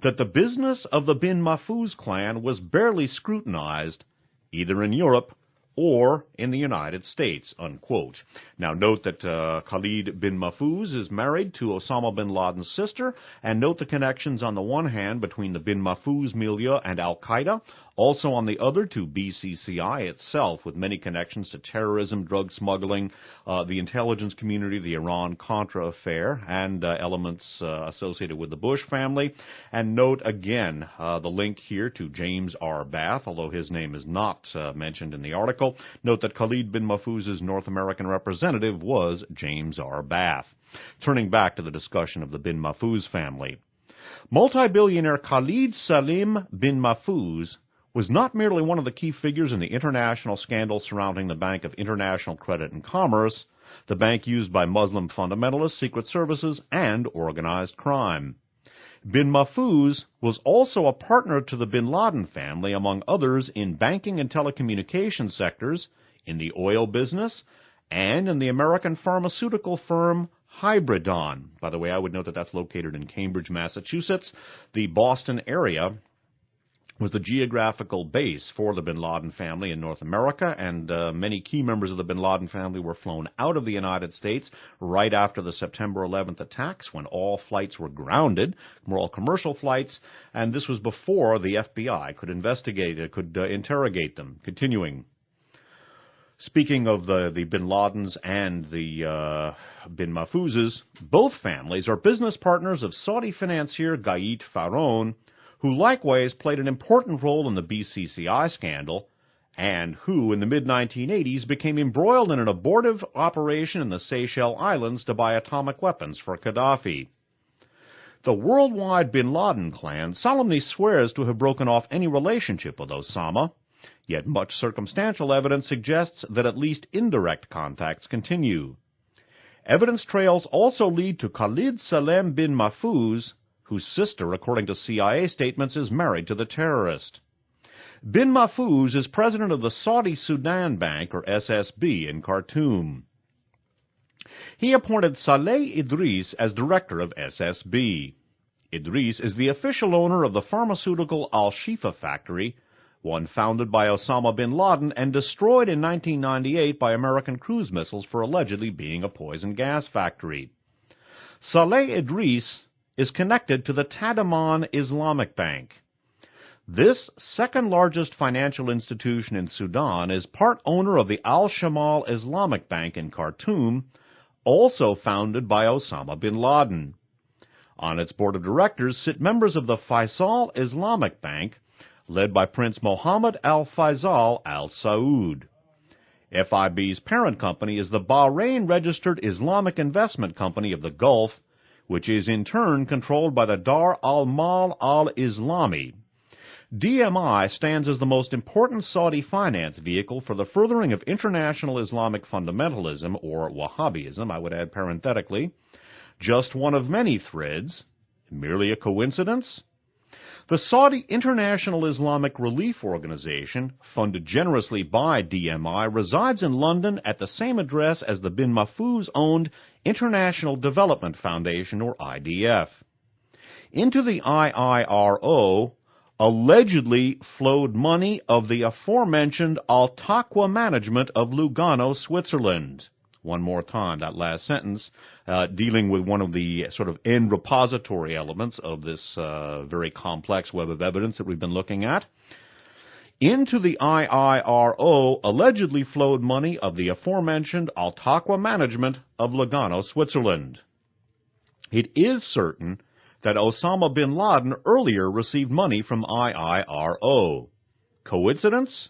that the business of the bin Mahfouz clan was barely scrutinized, either in Europe or in the United States, unquote. Now, note that Khalid bin Mahfouz is married to Osama bin Laden's sister, and note the connections on the one hand between the bin Mahfouz milieu and al-Qaeda, also on the other to BCCI itself, with many connections to terrorism, drug smuggling, the intelligence community, the Iran-Contra affair, and elements associated with the Bush family. And note again the link here to James R. Bath, although his name is not mentioned in the article. Note that Khalid bin Mahfouz's North American representative was James R. Bath. Turning back to the discussion of the bin Mahfouz family. Multi-billionaire Khalid Salim bin Mahfouz was not merely one of the key figures in the international scandal surrounding the Bank of International Credit and Commerce, the bank used by Muslim fundamentalists, secret services, and organized crime. Bin Mahfouz was also a partner to the bin Laden family, among others, in banking and telecommunications sectors, in the oil business, and in the American pharmaceutical firm Hybridon. By the way, I would note that that's located in Cambridge, Massachusetts. The Boston area was the geographical base for the bin Laden family in North America, and many key members of the bin Laden family were flown out of the United States right after the September 11th attacks, when all flights were grounded, all commercial flights, and this was before the FBI could interrogate them. Continuing. Speaking of the bin Ladens and the bin Mahfouzes, both families are business partners of Saudi financier Gait Faron, who likewise played an important role in the BCCI scandal, and who, in the mid-1980s, became embroiled in an abortive operation in the Seychelles Islands to buy atomic weapons for Gaddafi. The worldwide bin Laden clan solemnly swears to have broken off any relationship with Osama. Yet much circumstantial evidence suggests that at least indirect contacts continue. Evidence trails also lead to Khalid Salem bin Mahfouz, whose sister, according to CIA statements, is married to the terrorist. Bin Mahfouz is president of the Saudi Sudan Bank, or SSB, in Khartoum. He appointed Saleh Idris as director of SSB. Idris is the official owner of the pharmaceutical Al-Shifa factory, one founded by Osama bin Laden and destroyed in 1998 by American cruise missiles for allegedly being a poison gas factory. Saleh Idris is connected to the Tadiman Islamic Bank. This second-largest financial institution in Sudan is part owner of the Al-Shamal Islamic Bank in Khartoum, also founded by Osama bin Laden. On its board of directors sit members of the Faisal Islamic Bank, led by Prince Mohammed Al Faisal Al Saud. FIB's parent company is the Bahrain-registered Islamic Investment Company of the Gulf, which is in turn controlled by the Dar al-Mal al-Islami. DMI stands as the most important Saudi finance vehicle for the furthering of international Islamic fundamentalism, or Wahhabism, I would add parenthetically. Just one of many threads. Merely a coincidence? The Saudi International Islamic Relief Organization, funded generously by DMI, resides in London at the same address as the bin Mahfouz-owned International Development Foundation, or IDF. Into the IIRO allegedly flowed money of the aforementioned Al-Taqwa management of Lugano, Switzerland. One more time, that last sentence, dealing with one of the sort of end repository elements of this very complex web of evidence that we've been looking at. Into the IIRO allegedly flowed money of the aforementioned Al-Taqwa management of Lugano, Switzerland. It is certain that Osama bin Laden earlier received money from IIRO. Coincidence?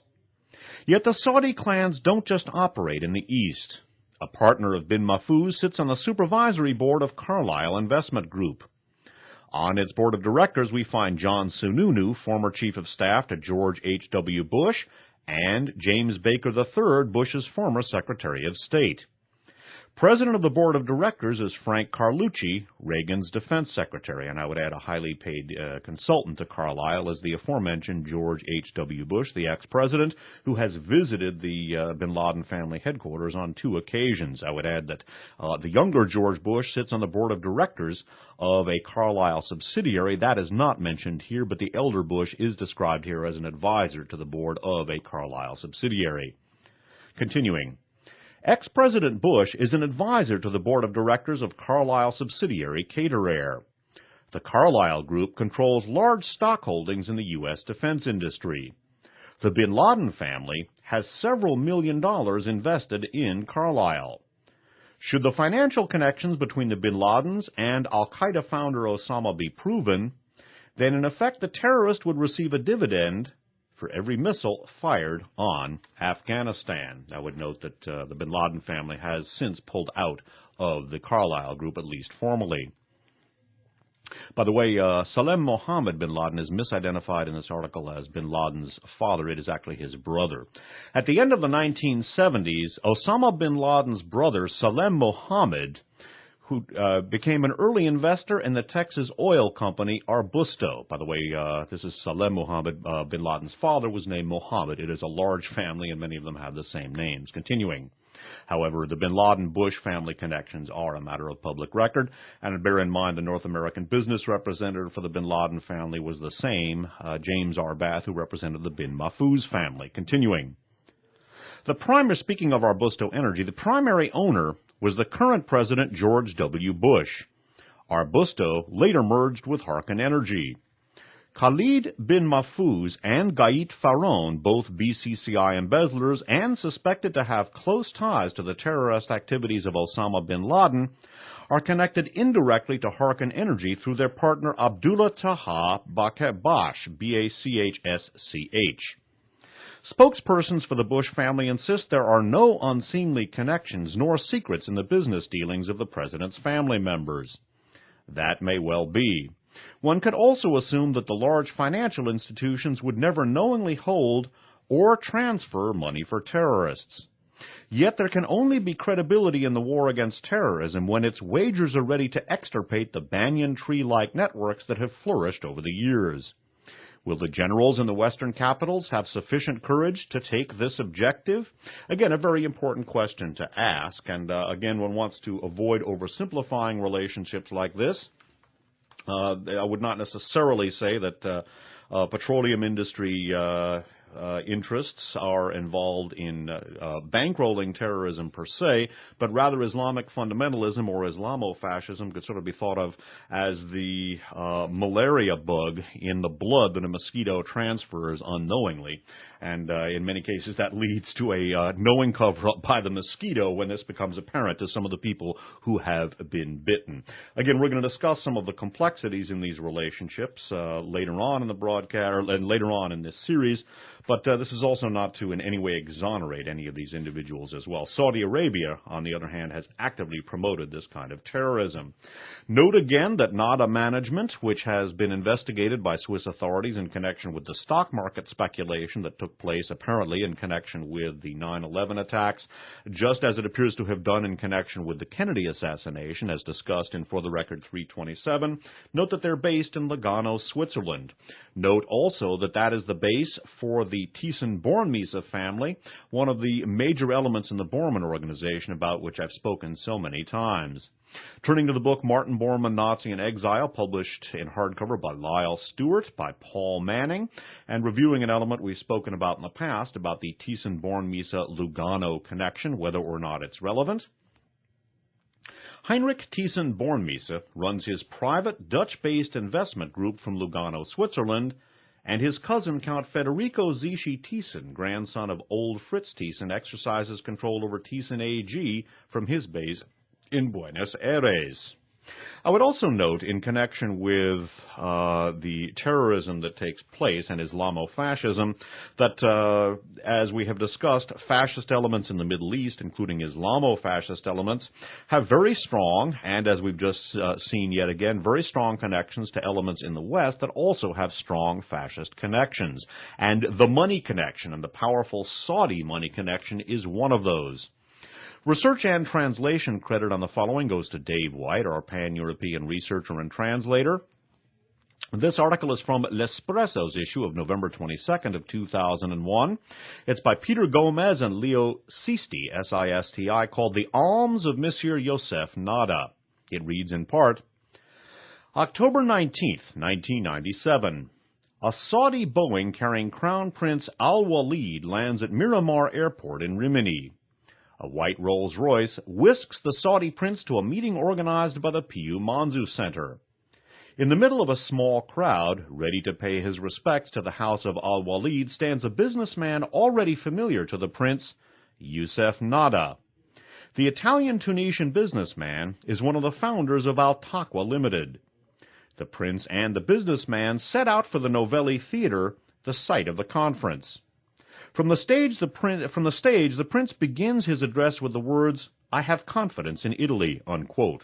Yet the Saudi clans don't just operate in the East. A partner of bin Mahfouz sits on the supervisory board of Carlyle Investment Group. On its board of directors, we find John Sununu, former chief of staff to George H.W. Bush, and James Baker III, Bush's former Secretary of State. President of the board of directors is Frank Carlucci, Reagan's defense secretary, and I would add a highly paid consultant to Carlyle as the aforementioned George H.W. Bush, the ex-president, who has visited the bin Laden family headquarters on 2 occasions. I would add that the younger George Bush sits on the board of directors of a Carlyle subsidiary. That is not mentioned here, but the elder Bush is described here as an advisor to the board of a Carlyle subsidiary. Continuing. Ex-President Bush is an advisor to the board of directors of Carlyle subsidiary Caterair. The Carlyle Group controls large stock holdings in the U.S. defense industry. The bin Laden family has several $1 million invested in Carlyle. Should the financial connections between the bin Ladens and al-Qaeda founder Osama be proven, then in effect the terrorist would receive a dividend for every missile fired on Afghanistan. I would note that the bin Laden family has since pulled out of the Carlyle Group, at least formally. By the way, Salem Mohammed bin Laden is misidentified in this article as bin Laden's father. It is actually his brother. At the end of the 1970s, Osama bin Laden's brother, Salem Mohammed, who became an early investor in the Texas oil company Arbusto. By the way, this is Salem Mohammed bin Laden's father was named Mohammed. It is a large family, and many of them have the same names. Continuing. However, the bin Laden-Bush family connections are a matter of public record, and bear in mind the North American business representative for the bin Laden family was the same, James R. Bath, who represented the bin Mahfouz family. Continuing. Speaking of Arbusto Energy, the primary owner was the current president George W. Bush. Arbusto later merged with Harkin Energy. Khalid bin Mahfouz and Gait Faron, both BCCI embezzlers and suspected to have close ties to the terrorist activities of Osama bin Laden, are connected indirectly to Harkin Energy through their partner Abdullah Taha Bachsch, B-A-C-H-S-C-H. Spokespersons for the Bush family insist there are no unseemly connections nor secrets in the business dealings of the president's family members. That may well be. One could also assume that the large financial institutions would never knowingly hold or transfer money for terrorists. Yet there can only be credibility in the war against terrorism when its wagers are ready to extirpate the banyan tree-like networks that have flourished over the years. Will the generals in the Western capitals have sufficient courage to take this objective? Again, a very important question to ask, and again, one wants to avoid oversimplifying relationships like this. I would not necessarily say that petroleum industry interests are involved in bankrolling terrorism per se, but rather Islamic fundamentalism or Islamofascism could sort of be thought of as the malaria bug in the blood that a mosquito transfers unknowingly. And in many cases that leads to a knowing cover-up by the mosquito when this becomes apparent to some of the people who have been bitten. Again, we're going to discuss some of the complexities in these relationships later on in the broadcast, and later on in this series. But this is also not to in any way exonerate any of these individuals as well. Saudi Arabia, on the other hand, has actively promoted this kind of terrorism. Note again that NADA management, which has been investigated by Swiss authorities in connection with the stock market speculation that took place apparently in connection with the 9/11 attacks, just as it appears to have done in connection with the Kennedy assassination, as discussed in For the Record 327, note that they're based in Lugano, Switzerland. Note also that that is the base for the Thyssen-Bornemisza family, one of the major elements in the Bormann organization about which I've spoken so many times. Turning to the book Martin Bormann, Nazi in Exile, published in hardcover by Lyle Stewart, by Paul Manning, and reviewing an element we've spoken about in the past about the Thyssen-Bornemisza-Lugano connection, whether or not it's relevant. Heinrich Thyssen-Bornemisza runs his private Dutch-based investment group from Lugano, Switzerland, and his cousin Count Federico Zischi Thyssen, grandson of old Fritz Thyssen, exercises control over Thyssen AG from his base in Buenos Aires. I would also note, in connection with the terrorism that takes place and Islamofascism, that as we have discussed, fascist elements in the Middle East, including Islamofascist elements, have very strong, and as we've just seen yet again, very strong connections to elements in the West that also have strong fascist connections. And the money connection, and the powerful Saudi money connection, is one of those. Research and translation credit on the following goes to Dave White, our pan-European researcher and translator. This article is from L'Espresso's issue of November 22nd of 2001. It's by Peter Gomez and Leo Sisti, S-I-S-T-I, called The Alms of Monsieur Youssef Nada. It reads in part, October 19th, 1997. A Saudi Boeing carrying Crown Prince Al-Walid lands at Miramar Airport in Rimini. A white Rolls-Royce whisks the Saudi prince to a meeting organized by the Piyu Manzu Center. In the middle of a small crowd, ready to pay his respects to the house of Al-Walid, stands a businessman already familiar to the prince, Youssef Nada. The Italian-Tunisian businessman is one of the founders of Taqwa Limited. The prince and the businessman set out for the Novelli Theater, the site of the conference. From the stage, the prince begins his address with the words, "I have confidence in Italy," unquote.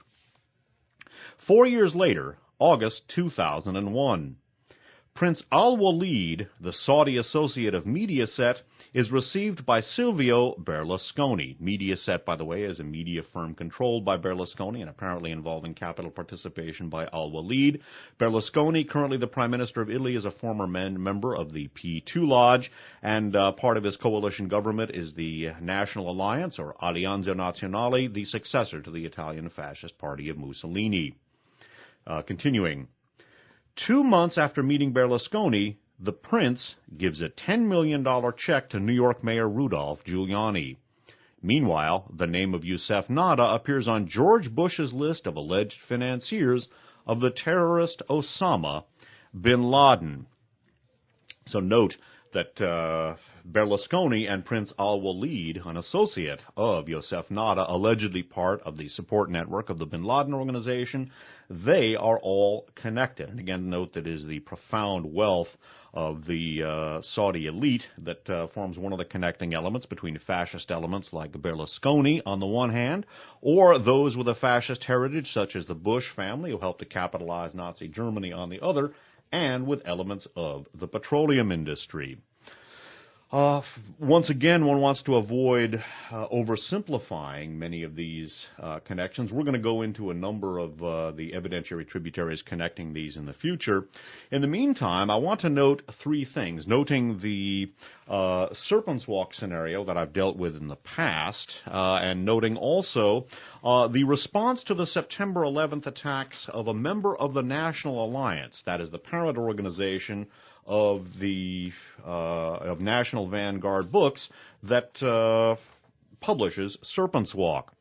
4 years later, August 2001. Prince Al-Walid, the Saudi associate of Mediaset, is received by Silvio Berlusconi. Mediaset, by the way, is a media firm controlled by Berlusconi and apparently involving capital participation by Al-Walid. Berlusconi, currently the Prime Minister of Italy, is a former member of the P2 Lodge, and part of his coalition government is the National Alliance, or Alleanza Nazionale, the successor to the Italian Fascist Party of Mussolini. Continuing. 2 months after meeting Berlusconi, the prince gives a $10 million check to New York Mayor Rudolph Giuliani. Meanwhile, the name of Youssef Nada appears on George Bush's list of alleged financiers of the terrorist Osama bin Laden. So note that Berlusconi and Prince Al-Walid, an associate of Youssef Nada, allegedly part of the support network of the bin Laden organization, they are all connected. And again, note that it is the profound wealth of the Saudi elite that forms one of the connecting elements between fascist elements like Berlusconi on the one hand, or those with a fascist heritage such as the Bush family who helped to capitalize Nazi Germany on the other, and with elements of the petroleum industry. Once again, one wants to avoid oversimplifying many of these connections. We're going to go into a number of the evidentiary tributaries connecting these in the future. In the meantime, I want to note three things, noting the Serpent's Walk scenario that I've dealt with in the past, and noting also the response to the September 11th attacks of a member of the National Alliance, that is the parent organization of the of National Vanguard Books that publishes Serpent's Walk.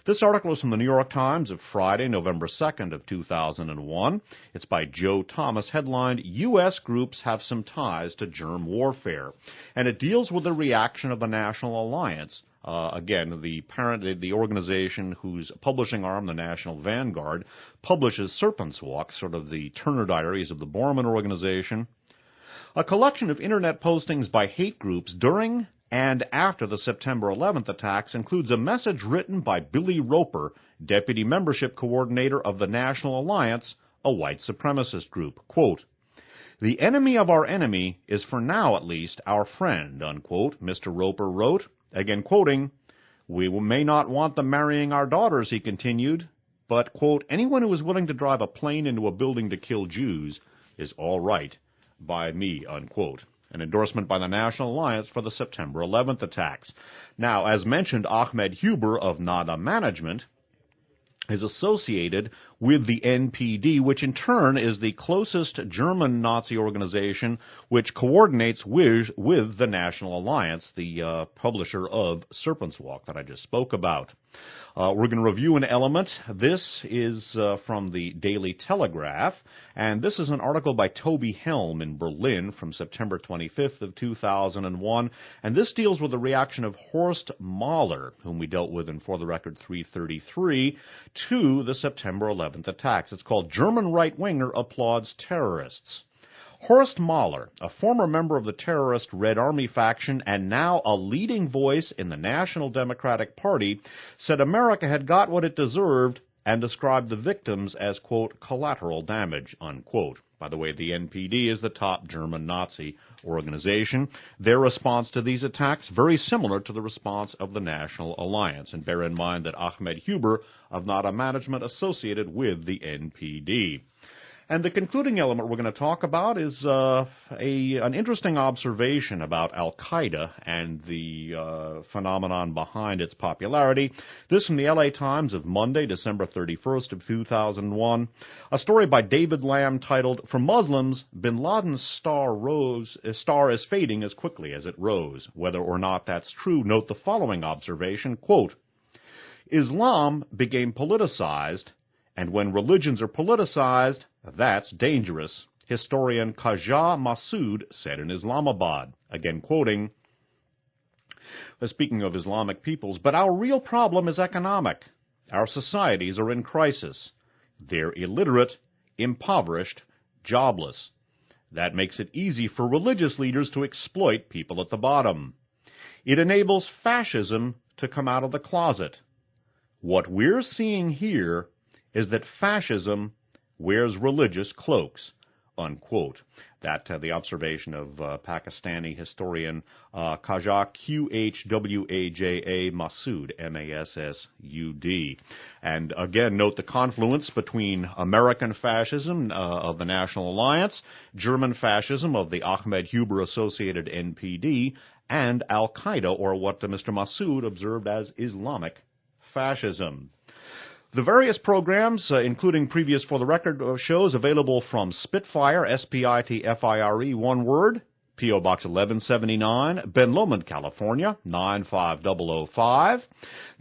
This article is from the New York Times of Friday, November 2nd of 2001. It's by Joe Thomas, headlined, U.S. Groups Have Some Ties to Germ Warfare. And it deals with the reaction of the National Alliance. Again, the organization whose publishing arm, the National Vanguard, publishes Serpent's Walk, sort of the Turner Diaries of the Borman organization. A collection of Internet postings by hate groups during and after the September 11th attacks includes a message written by Billy Roper, Deputy Membership Coordinator of the National Alliance, a white supremacist group. Quote, "The enemy of our enemy is for now at least our friend," unquote, Mr. Roper wrote. Again quoting, "We may not want them marrying our daughters," he continued, "but, quote, anyone who is willing to drive a plane into a building to kill Jews is all right by me," unquote. An endorsement by the National Alliance for the September 11th attacks. Now, as mentioned, Ahmed Huber of NADA Management is associated with the NPD, which in turn is the closest German Nazi organization which coordinates with the National Alliance, the publisher of Serpent's Walk that I just spoke about. We're going to review an element. This is from the Daily Telegraph, and this is an article by Toby Helm in Berlin from September 25th of 2001, and this deals with the reaction of Horst Mahler, whom we dealt with in For the Record 333, to the September 11th attacks. It's called German Right-Winger Applauds Terrorists. Horst Mahler, a former member of the terrorist Red Army faction and now a leading voice in the National Democratic Party, said America had got what it deserved and described the victims as, quote, collateral damage, unquote. By the way, the NPD is the top German Nazi organization. Their response to these attacks, very similar to the response of the National Alliance. And bear in mind that Ahmed Huber of NADA Management associated with the NPD. And the concluding element we're going to talk about is an interesting observation about Al-Qaeda and the phenomenon behind its popularity. This from the LA Times of Monday, December 31st of 2001. A story by David Lamb titled, "For Muslims, bin Laden's star is fading as quickly as it rose. Whether or not that's true, note the following observation, quote, Islam became politicized, and when religions are politicized, that's dangerous, historian Khaja Massoud said in Islamabad." Again quoting, speaking of Islamic peoples, "But our real problem is economic. Our societies are in crisis. They're illiterate, impoverished, jobless. That makes it easy for religious leaders to exploit people at the bottom. It enables fascism to come out of the closet. What we're seeing here is that fascism wears religious cloaks," unquote. That the observation of Pakistani historian Khaja Qhwaja Massoud, Massoud. And again, note the confluence between American fascism of the National Alliance, German fascism of the Ahmed Huber-associated NPD, and Al-Qaeda, or what Mr. Massoud observed as Islamic fascism. The various programs, including previous For the Record shows, available from Spitfire, Spitfire, one word, P.O. Box 1179, Ben Lomond, California, 95005.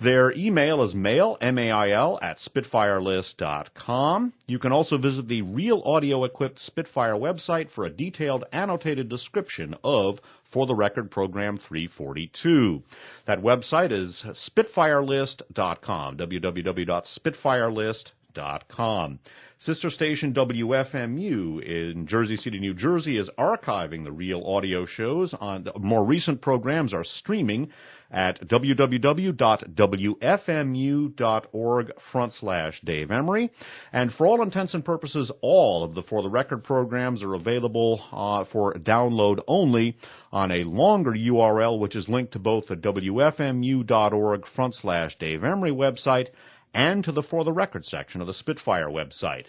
Their email is mail, M-A-I-L, @spitfirelist.com. You can also visit the Real Audio-equipped Spitfire website for a detailed annotated description of For the Record Program 342. That website is spitfirelist.com, www.spitfirelist.com. Sister station WFMU in Jersey City, New Jersey is archiving the Real Audio shows. On the more recent programs are streaming at www.wfmu.org/Dave Emery. And for all intents and purposes, all of the For the Record programs are available for download only on a longer URL, which is linked to both the wfmu.org/Dave Emery website and to the For the Record section of the Spitfire website.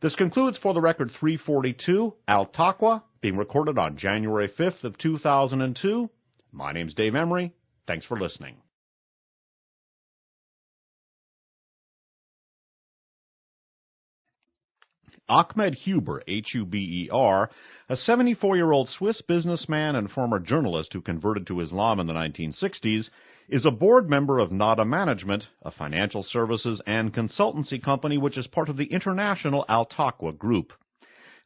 This concludes For the Record 342, Al Taqwa, being recorded on January 5th of 2002. My name's Dave Emery. Thanks for listening. Ahmed Huber, Huber, a 74-year-old Swiss businessman and former journalist who converted to Islam in the 1960s, is a board member of Nada Management, a financial services and consultancy company which is part of the international Al Taqwa Group.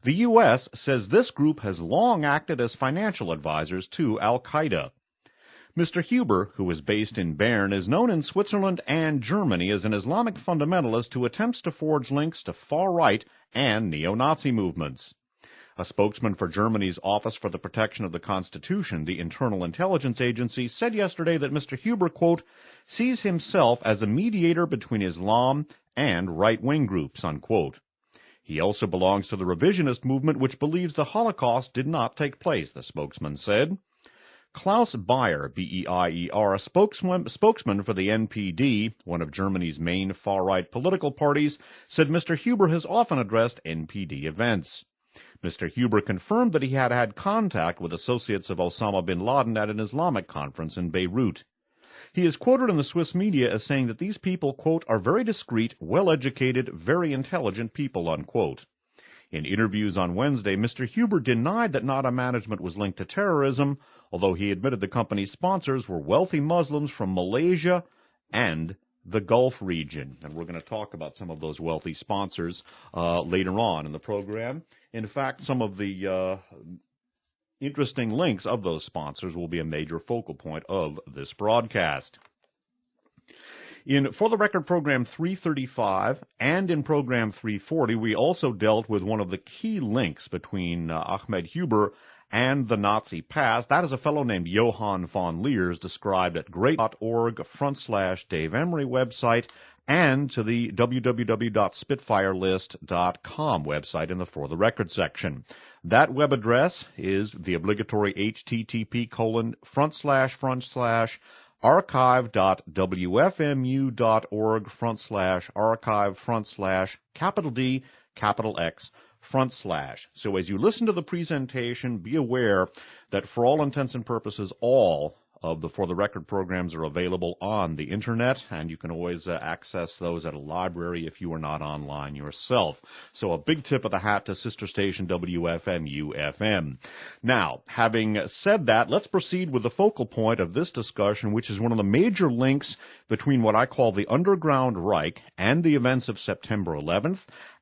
The U.S. says this group has long acted as financial advisors to al-Qaeda. Mr. Huber, who is based in Bern, is known in Switzerland and Germany as an Islamic fundamentalist who attempts to forge links to far-right and neo-Nazi movements. A spokesman for Germany's Office for the Protection of the Constitution, the Internal Intelligence Agency, said yesterday that Mr. Huber, quote, sees himself as a mediator between Islam and right-wing groups, unquote. He also belongs to the revisionist movement, which believes the Holocaust did not take place, the spokesman said. Klaus Beyer, B-E-I-E-R, a spokesman for the NPD, one of Germany's main far-right political parties, said Mr. Huber has often addressed NPD events. Mr. Huber confirmed that he had had contact with associates of Osama bin Laden at an Islamic conference in Beirut. He is quoted in the Swiss media as saying that these people, quote, are very discreet, well-educated, very intelligent people, unquote. In interviews on Wednesday, Mr. Huber denied that Nada Management was linked to terrorism, although he admitted the company's sponsors were wealthy Muslims from Malaysia and the Gulf region. And we're going to talk about some of those wealthy sponsors later on in the program. In fact, some of the interesting links of those sponsors will be a major focal point of this broadcast. In For the Record Program 335 and in Program 340, we also dealt with one of the key links between Ahmed Huber and the Nazi past. That is a fellow named Johann von Leers, described at great.org/Dave Emery website and to the www.spitfirelist.com website in the For the Record section. That web address is the obligatory http://archive.wfmu.org/archive/D_X/. So as you listen to the presentation, be aware that for all intents and purposes, all of the For the Record programs are available on the Internet, and you can always access those at a library if you are not online yourself. So a big tip of the hat to sister station WFMU-FM. Now, having said that, let's proceed with the focal point of this discussion, which is one of the major links between what I call the Underground Reich and the events of September 11th,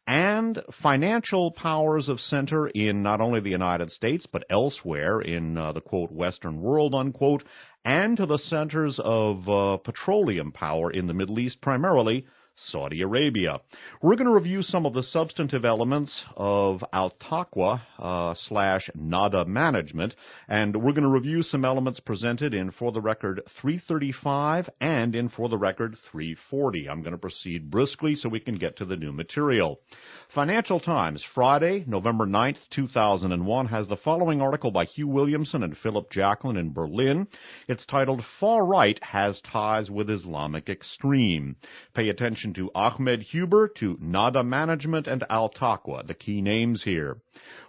and financial powers of center in not only the United States, but elsewhere in the, quote, Western world, unquote, and to the centers of petroleum power in the Middle East, primarily Saudi Arabia. We're going to review some of the substantive elements of Al Taqwa / Nada Management, and we're going to review some elements presented in For the Record 335 and in For the Record 340. I'm going to proceed briskly so we can get to the new material. Financial Times, Friday, November 9th, 2001, has the following article by Hugh Williamson and Philip Jacklin in Berlin. It's titled, Far Right Has Ties with Islamic Extreme. Pay attention to Ahmed Huber, to Nada Management, and Al Taqwa, the key names here.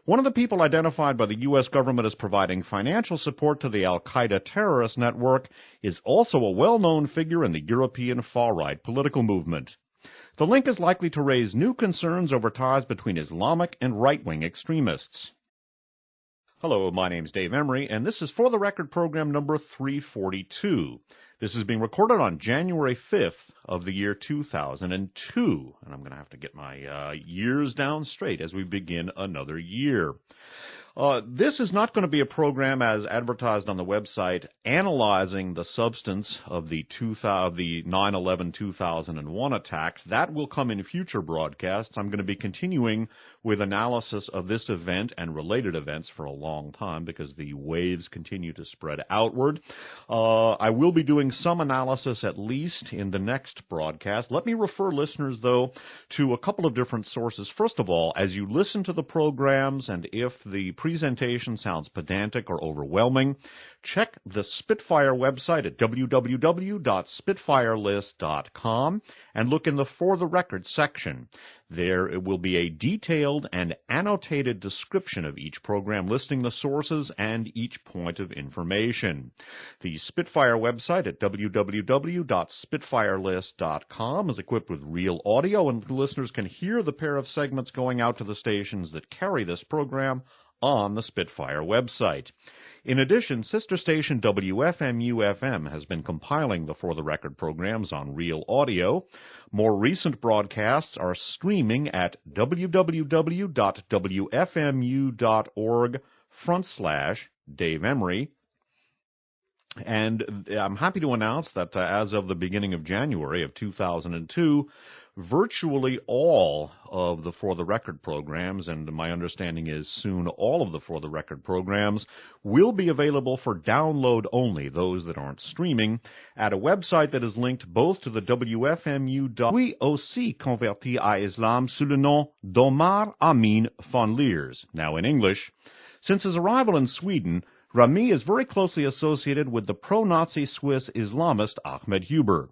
One of the people identified by the U.S. government as providing financial support to the al-Qaeda terrorist network is also a well-known figure in the European far-right political movement. The link is likely to raise new concerns over ties between Islamic and right-wing extremists. Hello, my name's Dave Emery, and this is For the Record program number 342. This is being recorded on January 5th of the year 2002, and I'm going to have to get my years down straight as we begin another year. This is not going to be a program as advertised on the website analyzing the substance of the 9/11/2001 attacks. That will come in future broadcasts. I'm going to be continuing with analysis of this event and related events for a long time because the waves continue to spread outward. I will be doing some analysis at least in the next broadcast. Let me refer listeners, though, to a couple of different sources. First of all, as you listen to the programs and if the presentation sounds pedantic or overwhelming, check the Spitfire website at www.spitfirelist.com and look in the For the Record section. There it will be a detailed and annotated description of each program listing the sources and each point of information. The Spitfire website at www.spitfirelist.com is equipped with real audio, and listeners can hear the pair of segments going out to the stations that carry this program on the Spitfire website. In addition, sister station WFMU-FM has been compiling the For the Record programs on real audio. More recent broadcasts are streaming at www.wfmu.org/Dave Emery. And I'm happy to announce that as of the beginning of January of 2002, virtually all of the For the Record programs, and my understanding is soon all of the For the Record programs, will be available for download only, those that aren't streaming, at a website that is linked both to the WFMU. Oui aussi converti à Islam sous le nom d'Omar Amin von Leers. Now in English, since his arrival in Sweden, Rami is very closely associated with the pro-Nazi Swiss Islamist Ahmed Huber.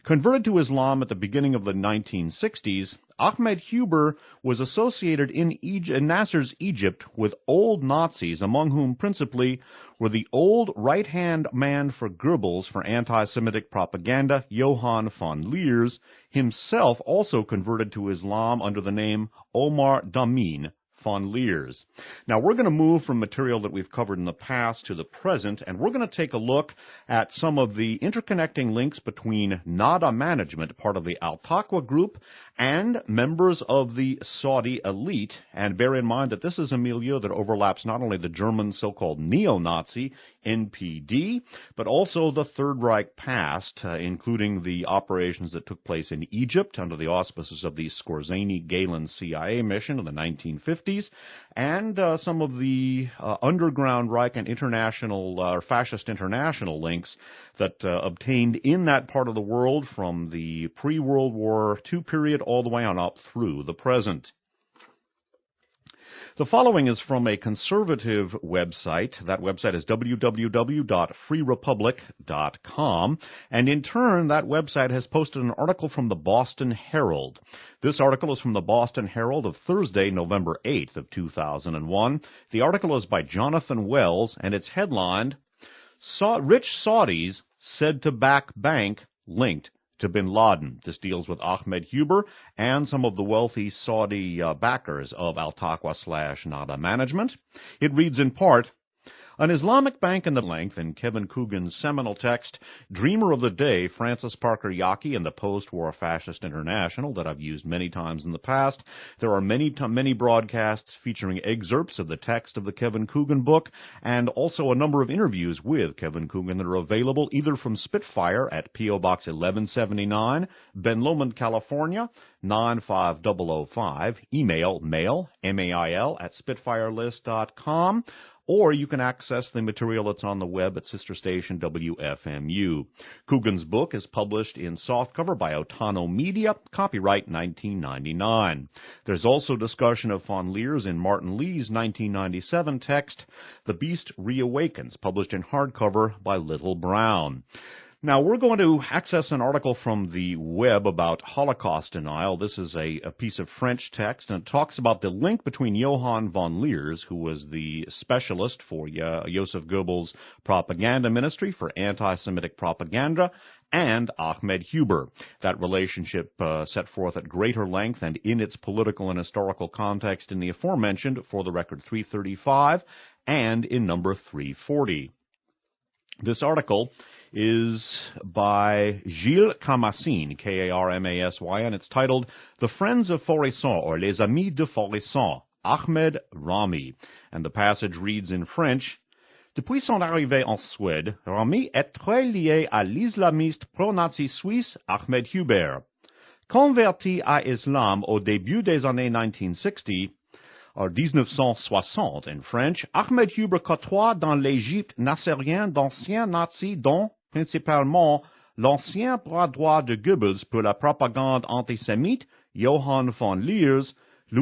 Converted to Islam at the beginning of the 1960s, Ahmed Huber was associated in Nasser's Egypt with old Nazis, among whom principally were the old right-hand man for Goebbels for anti-Semitic propaganda, Johann von Leers, himself also converted to Islam under the name Omar Damin von Leers. Now, we're going to move from material that we've covered in the past to the present, and we're going to take a look at some of the interconnecting links between Nada Management, part of the Al-Taqwa group, and members of the Saudi elite. And bear in mind that this is a milieu that overlaps not only the German so-called neo-Nazi NPD, but also the Third Reich past, including the operations that took place in Egypt under the auspices of the Skorzeny-Galen CIA mission in the 1950s, and some of the underground Reich and international fascist international links that obtained in that part of the world from the pre-World War II period all the way on up through the present. The following is from a conservative website. That website is www.freerepublic.com, and in turn, that website has posted an article from the Boston Herald. This article is from the Boston Herald of Thursday, November 8th of 2001. The article is by Jonathan Wells, and it's headlined, Rich Saudis Said to Back Bank Linked to bin Laden. This deals with Ahmed Huber and some of the wealthy Saudi backers of Al-Taqwa/Nada Management. It reads in part, an Islamic bank in the length in Kevin Coogan's seminal text, Dreamer of the Day, Francis Parker Yockey and the Post-War Fascist International, that I've used many times in the past. There are many broadcasts featuring excerpts of the text of the Kevin Coogan book, and also a number of interviews with Kevin Coogan that are available either from Spitfire at P.O. Box 1179, Ben Lomond, California, 95005, email, mail, at spitfirelist.com, or you can access the material that's on the web at sister station WFMU. Coogan's book is published in softcover by Otano Media, copyright 1999. There's also discussion of von Leers in Martin Lee's 1997 text, The Beast Reawakens, published in hardcover by Little Brown. Now, we're going to access an article from the web about Holocaust denial. This is a piece of French text, and it talks about the link between Johann von Leers, who was the specialist for Joseph Goebbels' propaganda ministry for anti-Semitic propaganda, and Ahmed Huber. That relationship set forth at greater length and in its political and historical context in the aforementioned For the Record 335 and in number 340. This article is by Gilles Camassine, K-A-R-M-A-S-Y, and it's titled The Friends of Foresson, or Les Amis de Foresson, Ahmed Rami. And the passage reads in French, Depuis son arrivée en Suède, Rami est très lié à l'islamiste pro-nazi suisse Ahmed Huber. Converti à l'islam au début des années 1960 in French, Ahmed Huber côtoie dans l'Égypte nassérienne d'anciens nazis dont, principalement, l'ancien bras droit de Goebbels pour la propagande antisémite, Johann von Leers,